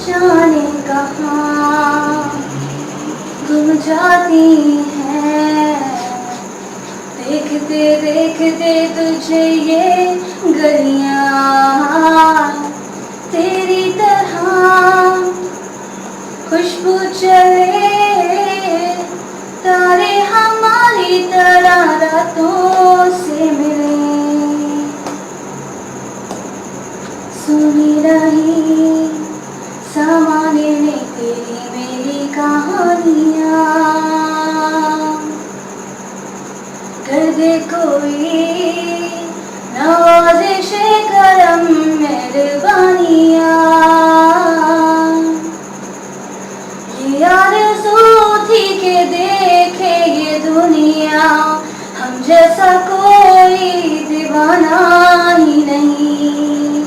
जाने कहाँ गुम जाती है। देखते देखते तुझे ये गलियां तेरी तरह खुशबू चले तारे हमारी तरह रातों से मिले सुनी रही सामाने में तेरी मेरी कहानियाँ कर दे कोई नवाज़िश करम मेहरबानियाँ ये आरज़ू थी के देखे ये दुनिया हम जैसा कोई दीवाना ही नहीं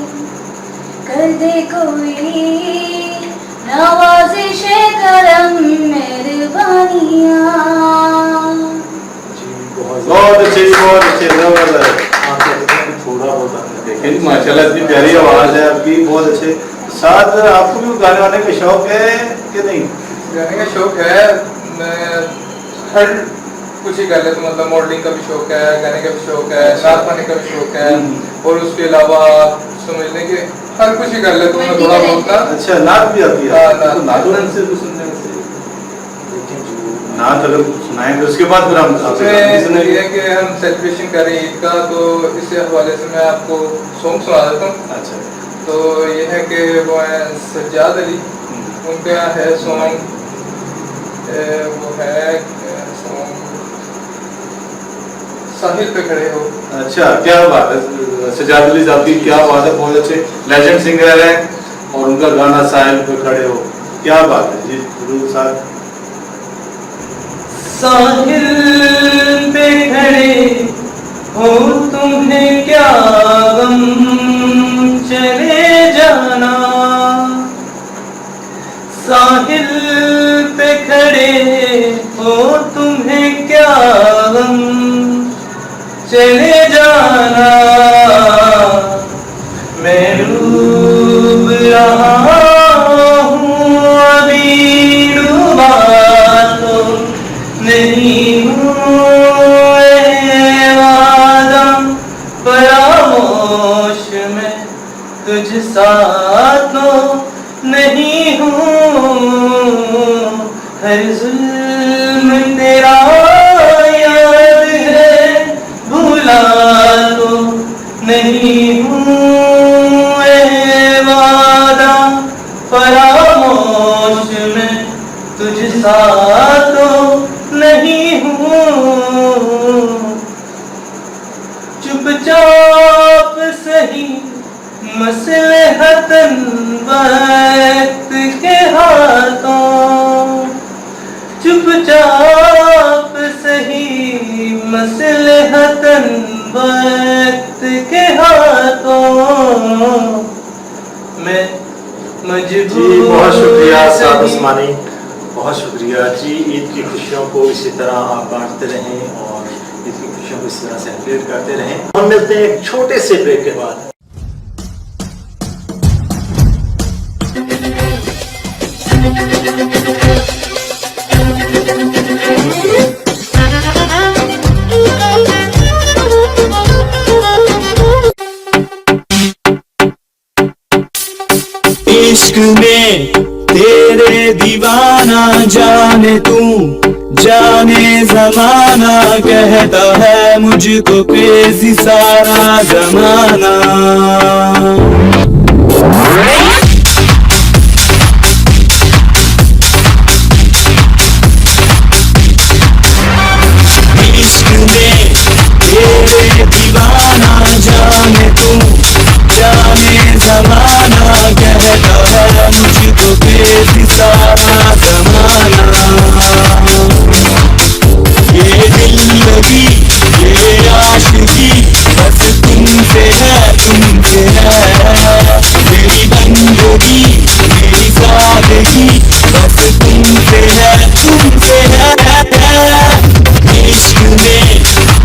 कर दे कोई नवाज़िश करम मेहरबानियाँ। बहुत अच्छे, बहुत अच्छे। आप कहते हैं थोड़ा बहुत आपने देखा माशाल्लाह इतनी प्यारी आवाज है आपकी, बहुत अच्छे। साथ आपको भी गाने वाने का शौक है कि नहीं? गाने का शौक है, मैं हर कुछ ही कर लेता हूँ, मतलब मॉडलिंग का भी शौक है, गाने का भी शौक है, नाच गाने का भी शौक है, और उसके अलावा समझने के हर कुछ ही कर लेता हूँ मैं थोड़ा बहुत ना। अच्छा, नाच भी आती है? तो नाच से तो सुनने से नाच अगर सुनाएंगे उसके बाद फिर हम ये है कि हम सेलिब्रेशन कर रहे हैं ईद का, तो इसी हवाले से मैं आपको सॉन्ग सुना देता हूँ। अच्छा, तो ये है कि वो है सज्जाद अली, उनका है सॉन्ग, वो है सॉन्ग साहिल पे खड़े हो। अच्छा, क्या बात है, सज्जाद अली साहब की क्या बात है, बहुत अच्छे लेजेंड सिंगर है और उनका गाना साहिल पे खड़े हो, क्या बात है जी। जरूर साहब। साहिल पे खड़े हो तुम्हें क्या गम, चले जाना। साहिल पे खड़े हो तुम्हें क्या गम, चले जाना। मैं डूब रहा हूँ अभी, डूबा तो नहीं हूँ, वादा फरामोश में तुझ साथ तो नहीं हूँ। हर जुल्म तेरा याद है, भूला तो नहीं हूँ, वादा फरामोश में तुझ साथ तो नहीं हूँ। चुपचाप सही मसलहतन वक्त के हाथों, चुपचाप सही मसलहतन वक्त के हाथों, मैं मजबूर। जी बहुत शुक्रिया साद उस्मानी, बहुत शुक्रिया जी। ईद की खुशियों को इसी तरह आप बांटते रहें और ईद की खुशियों को इस तरह सेलिब्रेट करते रहें। हम मिलते हैं एक छोटे से ब्रेक के बाद। इश्क में तेरे दीवाना, जाने तू जाने जमाना, कहता है मुझको क्रेजी सारा जमाना। इश्क में तेरे दीवाना, जाने तू जाने जमाना, कहता है मुझको क्रेजी सारा जमाना। ये दिल लगी ये आशिकी बस तुमसे है, तुमसे है। मेरी बंदगी मेरी सादगी बस तुमसे है, तुमसे है। इश्क में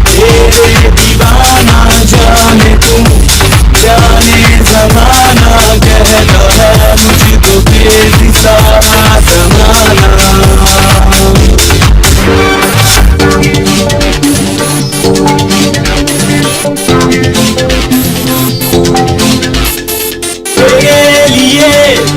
तेरे दीवाना, जाने तू जाने जमाना, कहता है मुझको क्रेजी सारा जमाना। तेरे लिए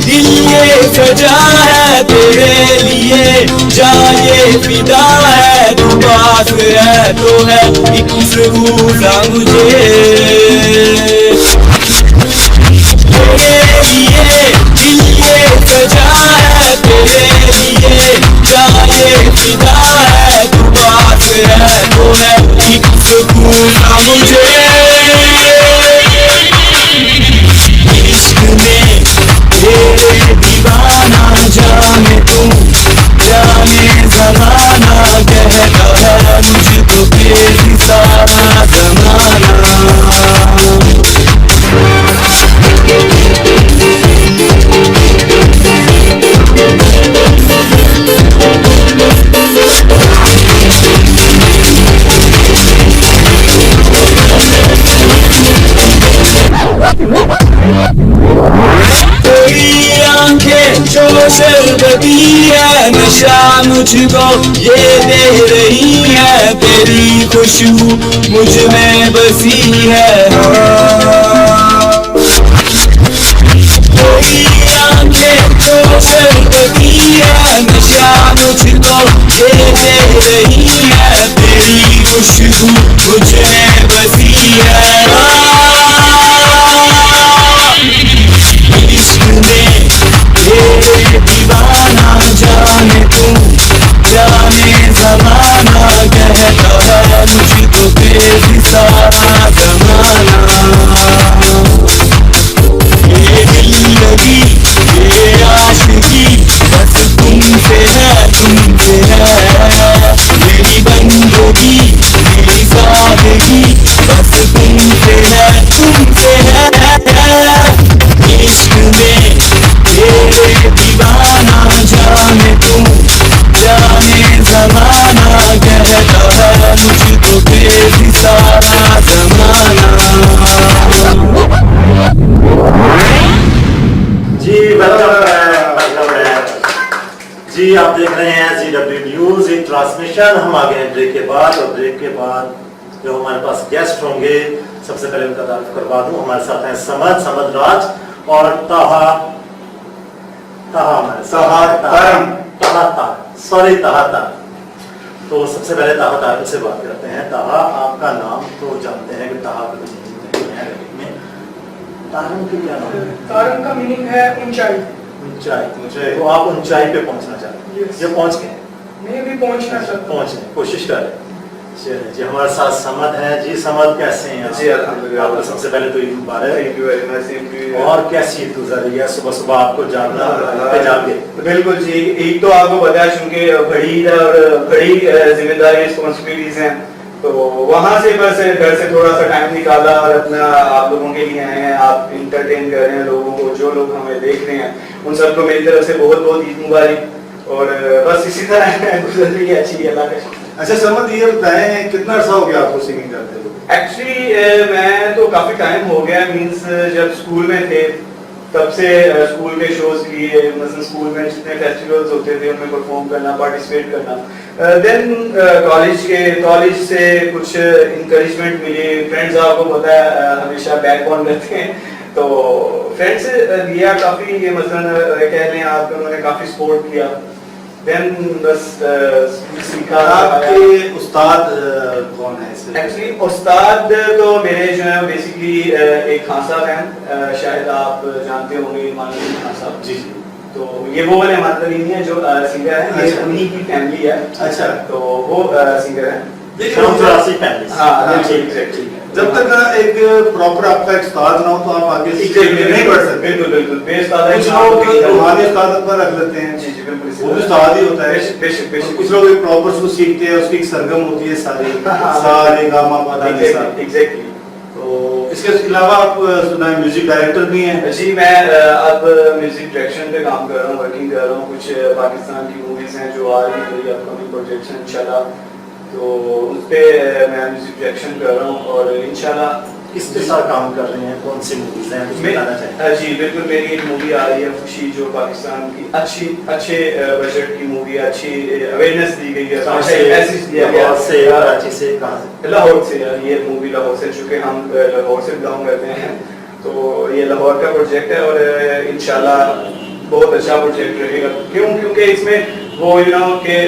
दिल ये सजा है, तेरे लिए जान ये फिदा है। तू पास है तो है एक सुकून मुझे। तेरे लिए दिल ये सजा है, तेरे लिए जान ये फिदा है। तू पास है तो है एक सुकून मुझे। इश्क में तेरे दीवाना, जाने तू जाने जमाना, कहता है मुझको क्रेजी सारा जमाना। जो शरबती है नशा मुझको ये दे रही है, तेरी खुशबू मुझ में बसी है। तेरी आंखें जो शरबती है नशा मुझको ये दे रही है, तेरी खुशबू मुझ में बसी है। इश्क में ये दीवाना जाने तू जाने ज़माना कहता है मुझको तेरी सारा ज़माना। ये दिल लगी ये आशिकी बस तुमसे है तुमसे है, मेरी बंदगी मेरी सादगी बस तुमसे है तुमसे है। इश्क में ये दीवाना जाने तू जाने ज़माना कहता है मुझको तेरी सारा ज़माना। जी वेलकम जी, आप देख रहे हैं CW न्यूज इन ट्रांसमिशन। हम आ गए हैं ब्रेक के बाद, और ब्रेक के बाद जो हमारे पास गेस्ट होंगे सबसे पहले उनका तारुफ करवा दूं। हमारे साथ हैं समद राज और ताहा तो सबसे पहले ताहा तारुफ से बात करते हैं। ताहा, आपका नाम तो जानते हैं कि ताहा का नहीं है, लेकिन तारम की क्या नाम है? तारम का मीनिंग है ऊंचाई। ऊंचाई, तो आप ऊंचाई पे पहुंचना चाहते हैं? ये पहुंच गए? मैं भी पहुंचना चाहता हूं। पहुंचने कोशिश कर रहे हैं। चलिए जी, हमारे साथ समद है। जी समद, कैसे हैं जी अल्हम्दुलिल्लाह। आपको सबसे पहले तो ईद मुबारक। Thank you very much. और कैसी ईद गुजर रही है? सुबह सुबह आपको जागना पे जागे? बिल्कुल जी, ईद तो आपको पता है चूंकि बड़ी ईद है और बड़ी जिम्मेदारी रिस्पॉन्सिबिलिटीज हैं, तो वहाँ से बस घर से थोड़ा सा टाइम निकाला और अपना आप लोगों के लिए आए हैं, आप इंटरटेन कर रहे हैं लोगों को, जो लोग हमें देख रहे हैं उन सबको मेरी तरफ से बहुत बहुत ईद मुबारक। और बस इसी तरह गुजर रही है अच्छी अल्लाह का। अच्छा समद, ये बताएं कितना अर्सा हो गया आपको सिंगिंग करते हुए? एक्चुअली मैं तो काफी टाइम हो गया, मींस जब स्कूल में थे तब से स्कूल के शोज किए, मतलब स्कूल में जितने फेस्टिवल्स होते थे उनमें परफॉर्म करना, पार्टिसिपेट करना। देन कॉलेज से कुछ इंकरेजमेंट मिली, फ्रेंड्स आपको पता है हमेशा बैकबोन रहते हैं, तो फ्रेंड्स दिया काफी, मतलब कह लें आप, उन्होंने काफी सपोर्ट किया। देन बस सीखा। आपके उस्ताद कौन है? एक्चुअली उस्ताद तो मेरे जो है बेसिकली एक खान साहब हैं, शायद आप जानते होंगे, माननीय खान साहब। जी जी। तो ये वो वाले मातरी नहीं है जो सिंगर है, ये उन्हीं की फैमिली है। अच्छा। तो वो सिंगर है। हाँ, ठीक। जब तक एक प्रॉपर आपका एक उस्ताद ना हो तो आप आगे नहीं बढ़ सकते। बिल्कुल बिल्कुल। कुछ लोग रूहानी उस्ताद पर रख लेते हैं। जी जी बिल्कुल, वो भी उस्ताद ही होता है। बेशक। कुछ लोग एक प्रॉपर उसको सीखते हैं, उसकी एक सरगम होती है सारे गामा पादा के साथ। एग्जैक्टली। तो इसके अलावा आप सुना है म्यूजिक डायरेक्टर भी हैं? जी, मैं अब म्यूजिक डायरेक्शन पे काम कर रहा हूँ, वर्किंग कर रहा हूँ। कुछ पाकिस्तान की मूवीज हैं जो आ रही है, मेरी अपकमिंग प्रोजेक्ट्स हैं इंशाल्लाह, तो उस पे मैं म्यूजिक डायरेक्शन कर रहा हूँ। और इंशाल्लाह किसके साथ काम कर रहे हैं, कौन सी मूवीज हैं, कुछ बताना चाहिए? जी बिल्कुल, मेरी एक मूवी आ रही है खुशी, जो पाकिस्तान की अच्छे बजट की मूवी है, अच्छी अवेयरनेस दी गई है, मैसेज दिया गया। कराची से, कहाँ से? लाहौर से। ये मूवी लाहौर से, चूँकि हम लाहौर से बिलोंग करते हैं, तो ये लाहौर का प्रोजेक्ट है और इंशाल्लाह बहुत अच्छा प्रोजेक्ट रहेगा। क्योंकि इसमें वो के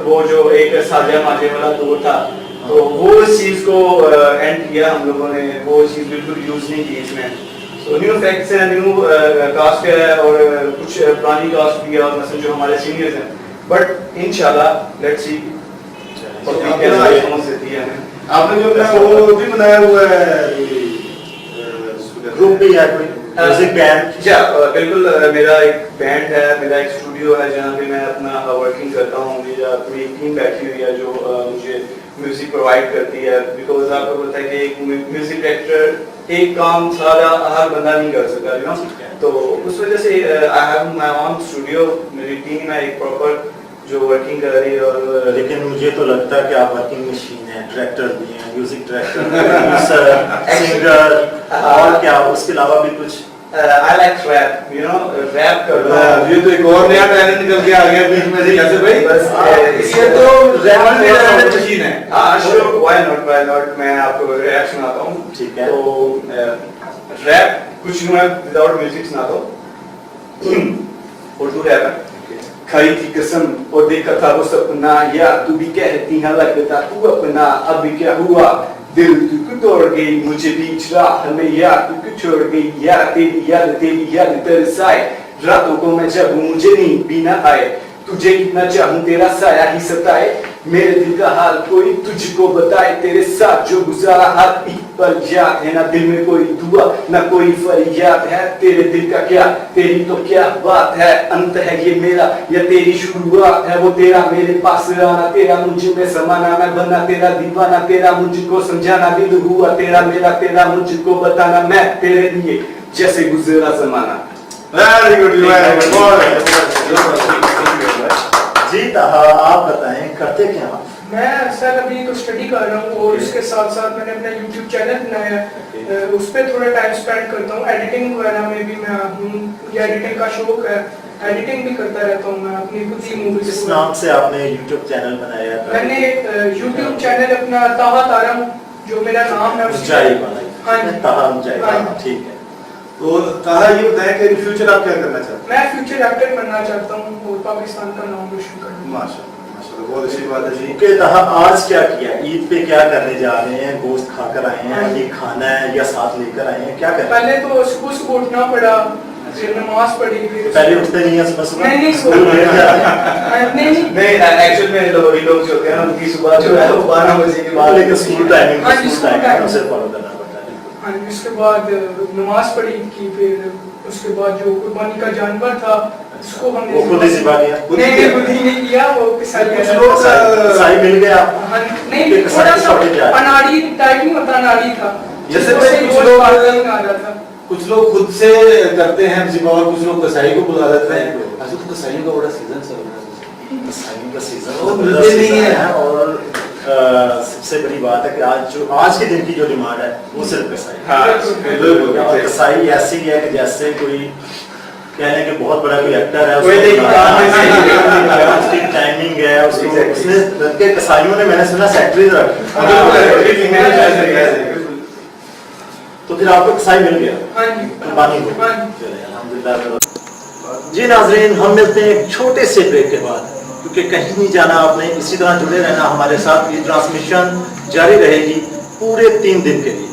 वो जो एक साजा माजे वाला दौर था, तो वो इस चीज को एंड किया हम लोगों ने, वो चीज बिल्कुल यूज नहीं की इसमें। तो न्यू फैक्ट्स है, न्यू कास्ट है और कुछ पुरानी कास्ट भी है, और मतलब जो हमारे सीनियर्स हैं, बट इंशाल्लाह लेट्स सी। आपने जो वो भी बनाया हुआ है, ग्रुप भी है कोई म्यूजिक बैंड? बिल्कुल, मेरा एक बैंड है, मेरा एक स्टूडियो है जहाँ पे मैं अपना वर्किंग करता हूँ। मेरा पूरी टीम बैठी हुई है जो मुझे म्यूजिक प्रोवाइड करती है। बिकॉज आपको पता है कि एक म्यूजिक डायरेक्टर एक काम सारा हर बंदा नहीं कर सकता, यू नो, तो उस वजह से I have my own studio, मेरी टीम है एक प्रॉपर जो वर्किंग कर रही है। और लेकिन मुझे तो लगता है कि आप वर्किंग मशीन है, डायरेक्टर भी हैं, म्यूजिक डायरेक्टर, प्रोड्यूसर, सिंगर, और क्या उसके अलावा भी कुछ? I like rap, you know, rap करता हूँ। ये तो एक और नया टैलेंट निकल के आ गया बीच में से कैसे भाई? बस ये तो रैप मशीन है। हाँ, sure, why not? मैं आपको रैप सुनाता हूँ। ठीक है। तो रैप कुछ नहीं है, विदाउट म्यूजिक सुनाता हूँ। उर्दू रैप है। खाई थी कसम और देखा था वो सपना, या तू भी कहती है लगता तू अपना, अभी क्या हुआ दिल तू तोड़ गई मुझे बीच राह में, या तू छोड़ गई, या तेरी याद तरसाए रातों को मैं जब मुझे नींद भी न आए, तुझे कितना चाहूं तेरा साया ही सताए, मेरे दिल का हाल कोई तुझको बताए, तेरे साथ जो गुजारा हर एक पल याद है, ना दिल में कोई दुआ ना कोई फरियाद है, तेरे दिल का क्या तेरी तो क्या बात है, अंत है ये मेरा या तेरी शुरुआत है, वो तेरा मेरे पास आना, तेरा मुझ में समाना, मैं बनना तेरा दीवाना, तेरा मुझको समझाना, दिल हुआ तेरा मेरा, तेरा मुझको बताना, मैं तेरे लिए जैसे गुजरा जमाना। Very good, जी ताहा, आप बताएं करते क्या आप? मैं सर अभी तो स्टडी कर रहा हूँ और उसके साथ साथ मैंने अपना YouTube चैनल बनाया है, उस पर थोड़ा टाइम स्पेंड करता हूँ, एडिटिंग वगैरह में भी मैं हूँ, मुझे एडिटिंग का शौक है, एडिटिंग भी करता रहता हूँ मैं अपनी खुद ही मूवीज। किस नाम से आपने YouTube चैनल बनाया है? मैंने YouTube चैनल अपना ताहा तारम, जो मेरा नाम है, ऊंचाई वाला। हाँ, ताहा ऊंचाई, ठीक है। तो ताहा ये बताएं कि इन फ्यूचर आप क्या करना चाहते हैं? मैं फ्यूचर एक्टर बनना चाहता हूँ और पाकिस्तान का नाम रोशन करना। माशाल्लाह, बहुत अच्छी बात है जी। ओके ताहा, आज क्या किया? ईद पे क्या करने जा रहे हैं? गोश्त खाकर आए हैं, ये खाना है या साथ लेकर आए हैं, क्या करें? पहले तो सुबह उठना पड़ा, फिर नमाज पढ़ी, फिर पहले उठते नहीं है सुबह? नहीं एक्चुअल में लोग जो होते हैं उनकी सुबह जो है वो 12 बजे के बाद, लेकिन स्कूल टाइमिंग उसे फॉलो करना पड़ता है। हाँ, उसके बाद नमाज पढ़ी की, फिर उसके बाद जो कुर्बानी का जानवर था उसको हमने वो खुद ही ज़िबा किया? नहीं, खुद ही नहीं किया, वो कसाई मिल गया? नहीं, थोड़ा सा अनाड़ी टाइप नहीं होता, अनाड़ी था, जैसे कुछ लोग खुद से करते हैं ज़िबा और कुछ लोग कसाई को बुला लेते हैं। ऐसे तो कसाईयों का बड़ा सीजन चल रहा है। कसाईयों का वो मिलते नहीं है। और सबसे बड़ी बात है कि आज के दिन की जो डिमांड है वो सिर्फ कसाई। और कसाई ऐसी है कि जैसे कोई कहने के बहुत बड़ा कोई एक्टर है, उसकी टाइमिंग है, उसने कसाईयों ने, मैंने सुना सेक्रेटरीज रखे, तो फिर आपको कसाई मिल गया? कुर्बानी हो। अल्हम्दुलिल्लाह। जी नाजरीन, हम मिलते हैं एक छोटे से ब्रेक के बाद, क्योंकि कहीं नहीं जाना आपने, इसी तरह जुड़े रहना हमारे साथ। ये ट्रांसमिशन जारी रहेगी पूरे 3 दिन के लिए।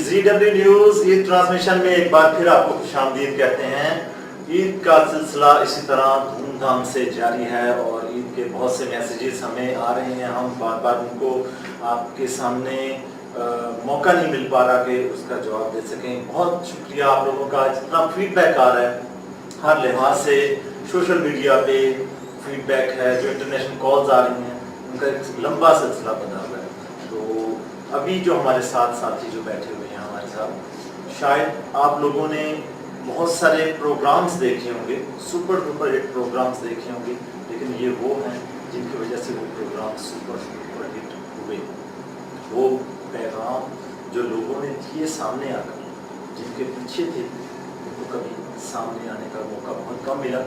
ZW न्यूज़ ईद ट्रांसमिशन में एक बार फिर आपको खुशामदीद कहते हैं। ईद का सिलसिला इसी तरह धूमधाम से जारी है और ईद के बहुत से मैसेजेस हमें आ रहे हैं, हम बार बार उनको आपके सामने मौका नहीं मिल पा रहा कि उसका जवाब दे सकें। बहुत शुक्रिया आप लोगों का, जितना फीडबैक आ रहा है हर लिहाज से, सोशल मीडिया पे फीडबैक है, जो इंटरनेशनल कॉल्स आ रही हैं, उनका एक लंबा सिलसिला बना हुआ है। तो अभी जो हमारे साथ साथी जो बैठे हुए हैं हमारे साथ, शायद आप लोगों ने बहुत सारे प्रोग्राम्स देखे होंगे, सुपर डुपर हिट प्रोग्राम्स देखे होंगे, लेकिन ये वो हैं जिनकी वजह से वो प्रोग्राम सुपर डुपर हिट हुए। वो पैगाम जो लोगों ने दिए सामने आकर, जिनके पीछे थे, उनको कभी सामने आने का मौका बहुत कम मिला।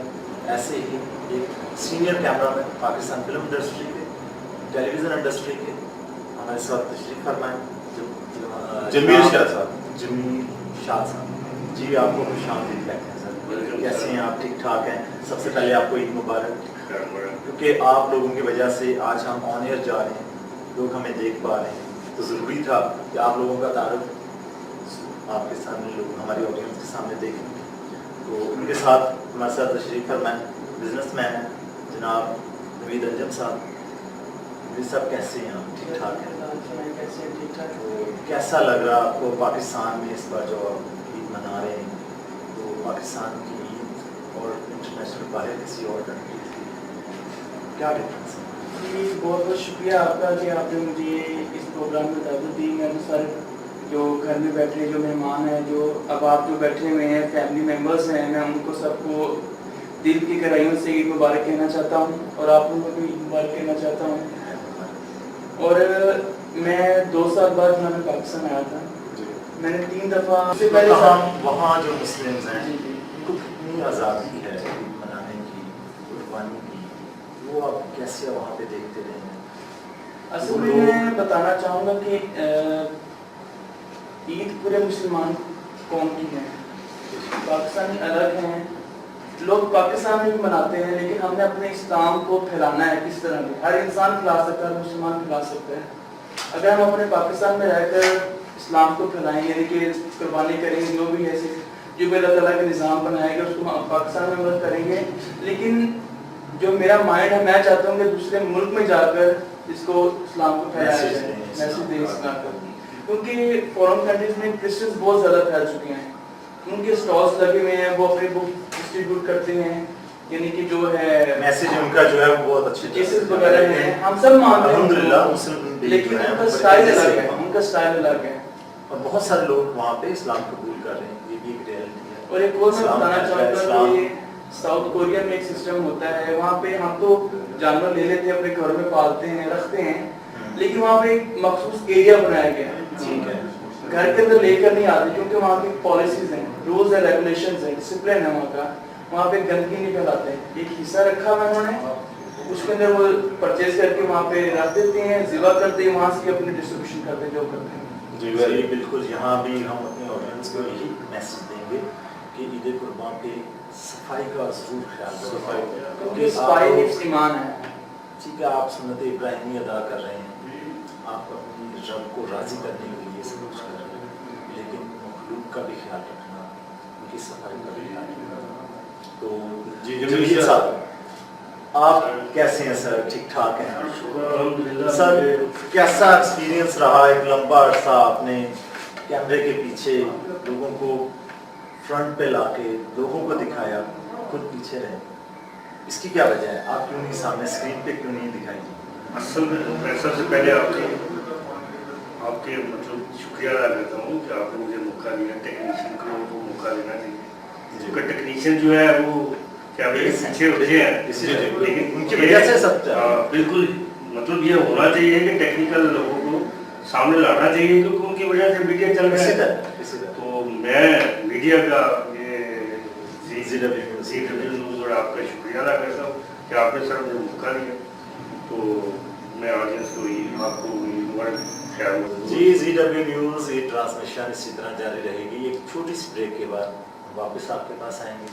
ऐसे ही एक senior cameraman Pakistan film industry के, टेलीविज़न इंडस्ट्री के हमारे साथ तशरीफ फरमाए, जमीर शाह साहब। जमीर शाह साहब जी, आपको खुशामदीद कहते हैं सर। कैसे हैं आप? ठीक ठाक हैं? सबसे पहले आपको ईद मुबारक, क्योंकि आप लोगों की वजह से आज हम ऑन एयर जा रहे हैं, लोग हमें देख पा रहे हैं, तो ज़रूरी था कि आप लोगों का तारुफ आपके सामने, लोग हमारी ऑडियंस के सामने देखें। तो उनके साथ हमारे साथ तशरीफ फरमाए बिजनेसमैन हैं जनाब नवीद अंजम साहब। नवीद साहब कैसे हैं आप? ठीक ठाक हैं? तो कैसा लग रहा आपको पाकिस्तान में इस बार जो ईद मना रहे हैं, तो पाकिस्तान की ईद और इंटरनेशनल बाहर किसी और कंट्री की क्या डिफरेंस है? जी बहुत बहुत शुक्रिया आपका कि आपने मुझे इस प्रोग्राम में दावत दी। मैंने सारे जो घर में बैठे जो मेहमान हैं, जो अब आप जो बैठे हुए हैं फैमिली मेम्बर्स हैं, मैं उनको सबको दिल की गहराइयों से ईद मुबारक कहना चाहता हूँ और आप लोगों को ईद मुबारक कहना चाहता हूँ। और मैं 2 साल बाद मैं पाकिस्तान आया था, मैंने 3 दफ़ा से पहले वहाँ जो मुस्लिम्स हैं उनको कितनी आज़ादी है मनाने की, कुर्बानी की, वो आप कैसे वहाँ पे देखते रहे हैं? असल में मैं बताना चाहूँगा कि ईद पूरे मुसलमान कौम की है, पाकिस्तानी अलग हैं, लोग पाकिस्तान में भी मनाते हैं, लेकिन हमने अपने इस्लाम को फैलाना है किस तरह भी। हर इंसान फैला सकता है, मुसलमान फैला सकता है। अगर हम अपने पाकिस्तान में रहकर इस्लाम को फैलाएंगे, यानी कि कुर्बानी करेंगे, जो भी ऐसे जो भी अल्लाह ताला का निज़ाम बनाएगा उसको हम पाकिस्तान में मदद करेंगे। लेकिन जो मेरा माइंड है, मैं चाहता हूँ कि दूसरे मुल्क में जाकर इसको इस्लाम को फैलाया जाए, मैसेज दे इस्लाम का। क्योंकि फॉरेन कंट्रीज में क्रिश्चियंस बहुत ज़्यादा फैल चुके हैं, उनके स्टॉल्स लगे हुए हैं, वो अपने बुक डिस्ट्रीब्यूट करते हैं, यानी कि जो है मैसेज उनका जो है वो बहुत अच्छे केसेस वगैरह हैं, हम सब मानते हैं अल्हम्दुलिल्लाह मुस्लिम, लेकिन उनका स्टाइल अलग है, उनका स्टाइल अलग है और बहुत सारे लोग वहाँ पे इस्लाम कबूल कर रहे हैं, ये भी एक रियलिटी है। और एक और मैं बताना चाहूँगा कि साउथ कोरिया में एक सिस्टम होता है, वहाँ पे हम तो जानवर ले लेते हैं, अपने घर में पालते हैं, रखते हैं, लेकिन वहाँ पे एक मखसूस एरिया बनाया गया है, ठीक है, घर के अंदर लेकर नहीं आते, क्योंकि वहाँ की पॉलिसीज हैं, रूल्स एंड रेगुलेशंस हैं, डिसिप्लिन है वहाँ का, वहाँ पे गंदगी नहीं फैलाते। एक हिस्सा रखा हुआ उन्होंने, उसके अंदर वो परचेज करके वहाँ पे रख देते हैं, ज़िबा करते हैं, वहाँ से अपनी डिस्ट्रीब्यूशन करते हैं, जो करते हैं। जी बिल्कुल, यहाँ भी हम अपने ऑडियंस को यही मैसेज देंगे कि ईद कुर्बान पे सफाई का जरूर ख्याल रखें, क्योंकि सफाई हिफ्ज़ ईमान है। ठीक है, आप सुन्नत इब्राहिमी अदा कर रहे हैं, आप अपनी रब को राज़ी करने के लिए सब कुछ कर रहे हैं, लेकिन मखलूक का भी ख्याल रखना, उनकी सफाई का भी ख्याल रखना। तो जी जमीर साहब आप कैसे हैं सर? ठीक ठाक हैं सर? कैसा एक्सपीरियंस रहा एक लंबा अरसा आपने कैमरे के पीछे लोगों को फ्रंट पे लाके लोगों को दिखाया, खुद पीछे रहे, इसकी क्या वजह है? आप क्यों नहीं सामने स्क्रीन पे क्यों नहीं दिखाई? असल में मैं सबसे पहले आपके मतलब शुक्रिया अदा करता हूँ कि आपने मुझे मौका दिया, टेक्नीशियन को वो मौका देना चाहिए, क्योंकि टेक्नीशियन जो है वो क्या पीछे उठे हैं, लेकिन उनकी वजह से सब बिल्कुल मतलब ये होना चाहिए कि टेक्निकल लोगों को सामने लाना चाहिए, क्योंकि उनकी वजह से मीडिया चल रहा है। तो मैं मीडिया का ये ZW न्यूज़ और आपका शुक्रिया अदा करता हूँ कि आपने सर मुझे मौका दिया। तो मैं ऑडियंस को आपको जी ZW न्यूज़ ये ट्रांसमिशन इसी तरह जारी रहेगी। एक छोटी सी ब्रेक के बाद वापस आपके पास आएंगे।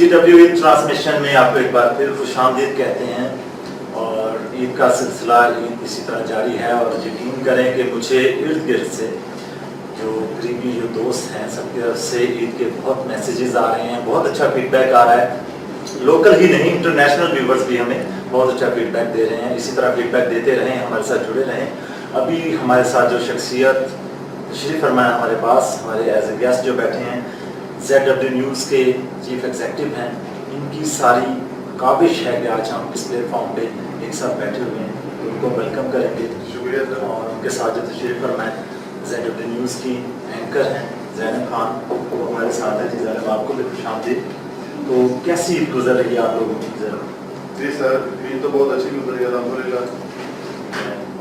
GW ईद ट्रांसमिशन में आपको एक बार फिर खुशामदीद कहते हैं और ईद का सिलसिला ईद इसी तरह जारी है और यकीन करें कि मुझे इर्द गिर्द से जो करीबी जो दोस्त हैं सबकी तरफ से ईद के बहुत मैसेजेस आ रहे हैं, बहुत अच्छा फीडबैक आ रहा है। लोकल ही नहीं, इंटरनेशनल व्यूवर्स भी हमें बहुत अच्छा फीडबैक दे रहे हैं। इसी तरह फीडबैक देते रहें, हमारे साथ जुड़े रहें। अभी हमारे साथ जो शख्सियत तशरीफ़ फरमाया हमारे पास, हमारे एज ए गेस्ट जो बैठे हैं, ZW न्यूज़ के चीफ एग्जीक्यूटिव हैं। इनकी सारी काविश है कि आज हम इस प्लेटफॉर्म पे एक साथ बैठे हुए हैं, तो उनको वेलकम करेंगे। शुक्रिया सर। और उनके साथ जो तशरीफ़ फरमाए ZW न्यूज़ की एंकर हैं ज़ैनब खान, वो हमारे साथ है। जी ज़ैनब, आपको भी खुशामदीद। तो कैसी ईद गुजर रही है आप लोगों की? जी सर, ईद तो बहुत अच्छी गुजरी है अल्हम्दुलिल्लाह।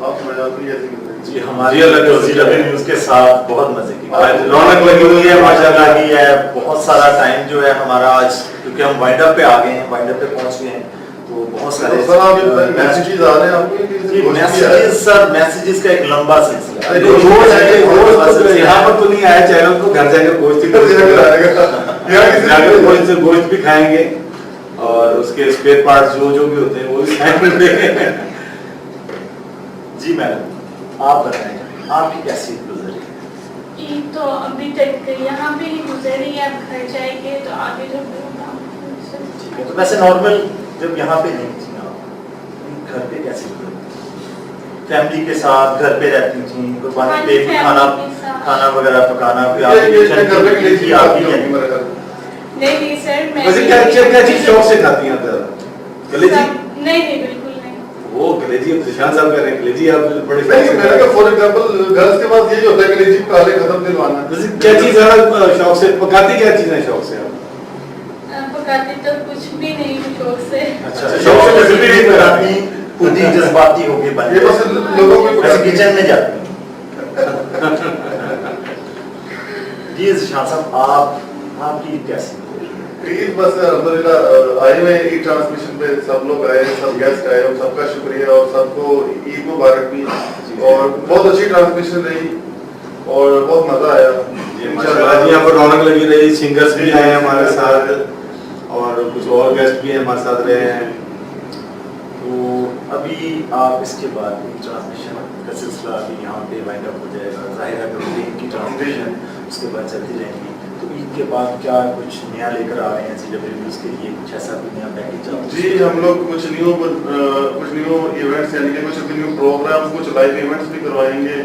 आप समझ आपकी कैसी गुजरी? जी हमारी ZW न्यूज़ के साथ बहुत मजे की रौनक लगी हुई है, माशाल्लाह की है। बहुत सारा टाइम जो है हमारा आज, क्योंकि हम वाइंड अप पे आ गए हैं, वाइंड अप पे पहुंच गए हैं, तो बहुत सारे मैसेजेस आ रहे हैं आपको? मैसेजेस सर, मैसेजेस का एक लंबा सिलसिला है। रोज यहाँ पर तो नहीं आया चैनल को, घर जाकर गोश्त भी खाएंगे और उसके स्पेयर पार्ट्स जो भी होते हैं वो भी खाएंगे। जी मैडम, आप बताएं आपकी कैसी गुजरी? ईद तो अभी तक यहाँ पे ही गुजरी है, अब घर जाएंगे तो आगे जो ठीक है। तो वैसे नॉर्मल जब यहाँ पे नहीं थी आप, घर पे कैसे गुजरी? फैमिली के साथ घर पे रहती थी, कुर्बानी पे खाना वगैरह पकाना, फिर नहीं सर, मैं वैसे क्या चीज शौक से खाती हैं आप? कलेजी? नहीं बिल्कुल नहीं। वो कलेजी निशान साहब कह रहे हैं, कलेजी आप बड़े मैंने कहा फॉर एग्जांपल गर्ल्स के पास ये जो होता है कलेजी काले खत्म दिलवाना। वैसे क्या चीज ज़्यादा शौक से पकाती, क्या चीज है शौक से आप? पकाती तो कुछ भी नहीं शौक से। अच्छा, शौक से कुछ भी नहीं पकाती, खुद ही जज्बाती होके बन ये बस लोगों को किचन में जाती। जी शाह साहब, आपकी कैसी ईद? बस अल्हम्दुलिल्लाह आए हुए ईद ट्रांसमिशन पे सब लोग आए, सब गेस्ट आए, और सबका शुक्रिया और सबको ईद मुबारक भी। और बहुत अच्छी ट्रांसमिशन रही और बहुत मजा आया। इंशाल्लाह यहाँ पर रौनक लगी रही, सिंगर्स भी आए हमारे साथ और कुछ और गेस्ट भी हमारे साथ रहे हैं। तो अभी आप इसके बाद ट्रांसमिशन का सिलसिला अभी यहाँ पे वाइंड अप हो जाएगा, जाहिर है कि की ट्रांसमिशन उसके बाद चलती रहेंगी। तो ईद के बाद क्या कुछ नया लेकर आ रहे हैं ZW न्यूज़ के लिए, कुछ ऐसा कोई नया पैकेज? जी हम लोग कुछ न्यू इवेंट्स यानी कि कुछ न्यू प्रोग्राम्स, कुछ लाइव इवेंट्स भी करवाएंगे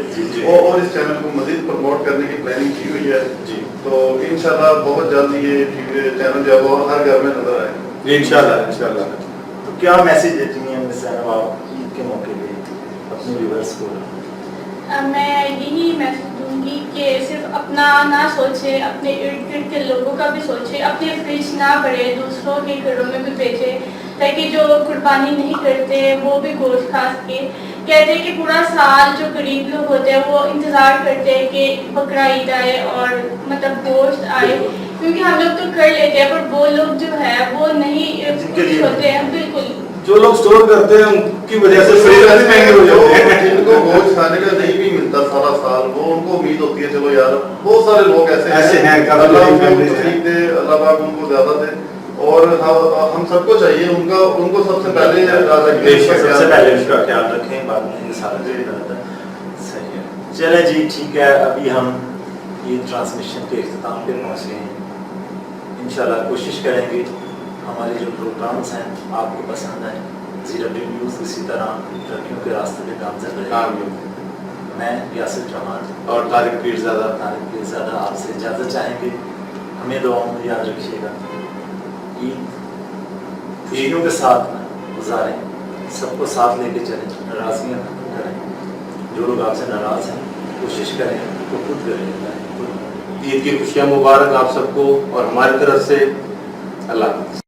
और इस चैनल को मजीद प्रमोट करने की प्लानिंग की हुई है जी। तो इंशाल्लाह बहुत जल्द ये चैनल जो है वो हर घर में नजर आएगा इंशाल्लाह। तो क्या मैसेज देती हैं आप ईद के मौके पे अपने व्यूअर्स को? मैं यही मैसेज दूंगी कि सिर्फ अपना ना सोचे, अपने इर्द गिर्द के लोगों का भी सोचे, अपने फ्रिज ना भरे, दूसरों के घरों में भी भेजे ताकि जो कुर्बानी नहीं करते वो भी गोश्त खा सके। कहते हैं कि पूरा साल जो गरीब लोग होते हैं वो इंतज़ार करते हैं कि बकरा ईद आए और मतलब गोश्त आए, क्योंकि हम लोग तो कर लेते हैं पर वो लोग जो है वो नहीं होते हैं। बिल्कुल, जो लोग स्टोर करते हैं उनकी वजह से फ्रिज महंगे हो जाते हैं। जिनको गोश्त खाने का नहीं भी मिलता सारा साल, वो उनको उम्मीद होती है चलो यार, बहुत सारे लोग ऐसे हैं, अल्लाह पाक उनको ज्यादा दे और हम सबको चाहिए उनको सबसे पहले उनका ख्याल रखें, बाद में ये सारा सही है। चले जी ठीक है, अभी हम ईद ट्रांसमिशन के इख्तिताम पे पहुँच गए हैं। इंशाल्लाह कोशिश करेंगे हमारे जो प्रोग्राम्स हैं आपको पसंद आए। ZW न्यूज़ इसी तरह तरक्कियों के रास्ते पे गामजन रहे। मैं यासिर चौहान और तारिक पीरज़ादा आपसे इजाज़त चाहेंगे। हमें दुआओं में याद रखिएगा। ईद खुशियों के साथ गुजारें, सबको साथ लेके चलें, नाराजगियाँ खत्म करें। जो लोग आपसे नाराज हैं कोशिश करें तो खुद करें। ईद की खुशियाँ मुबारक आप सबको और हमारी तरफ से। अल्लाह हाफ़िज़।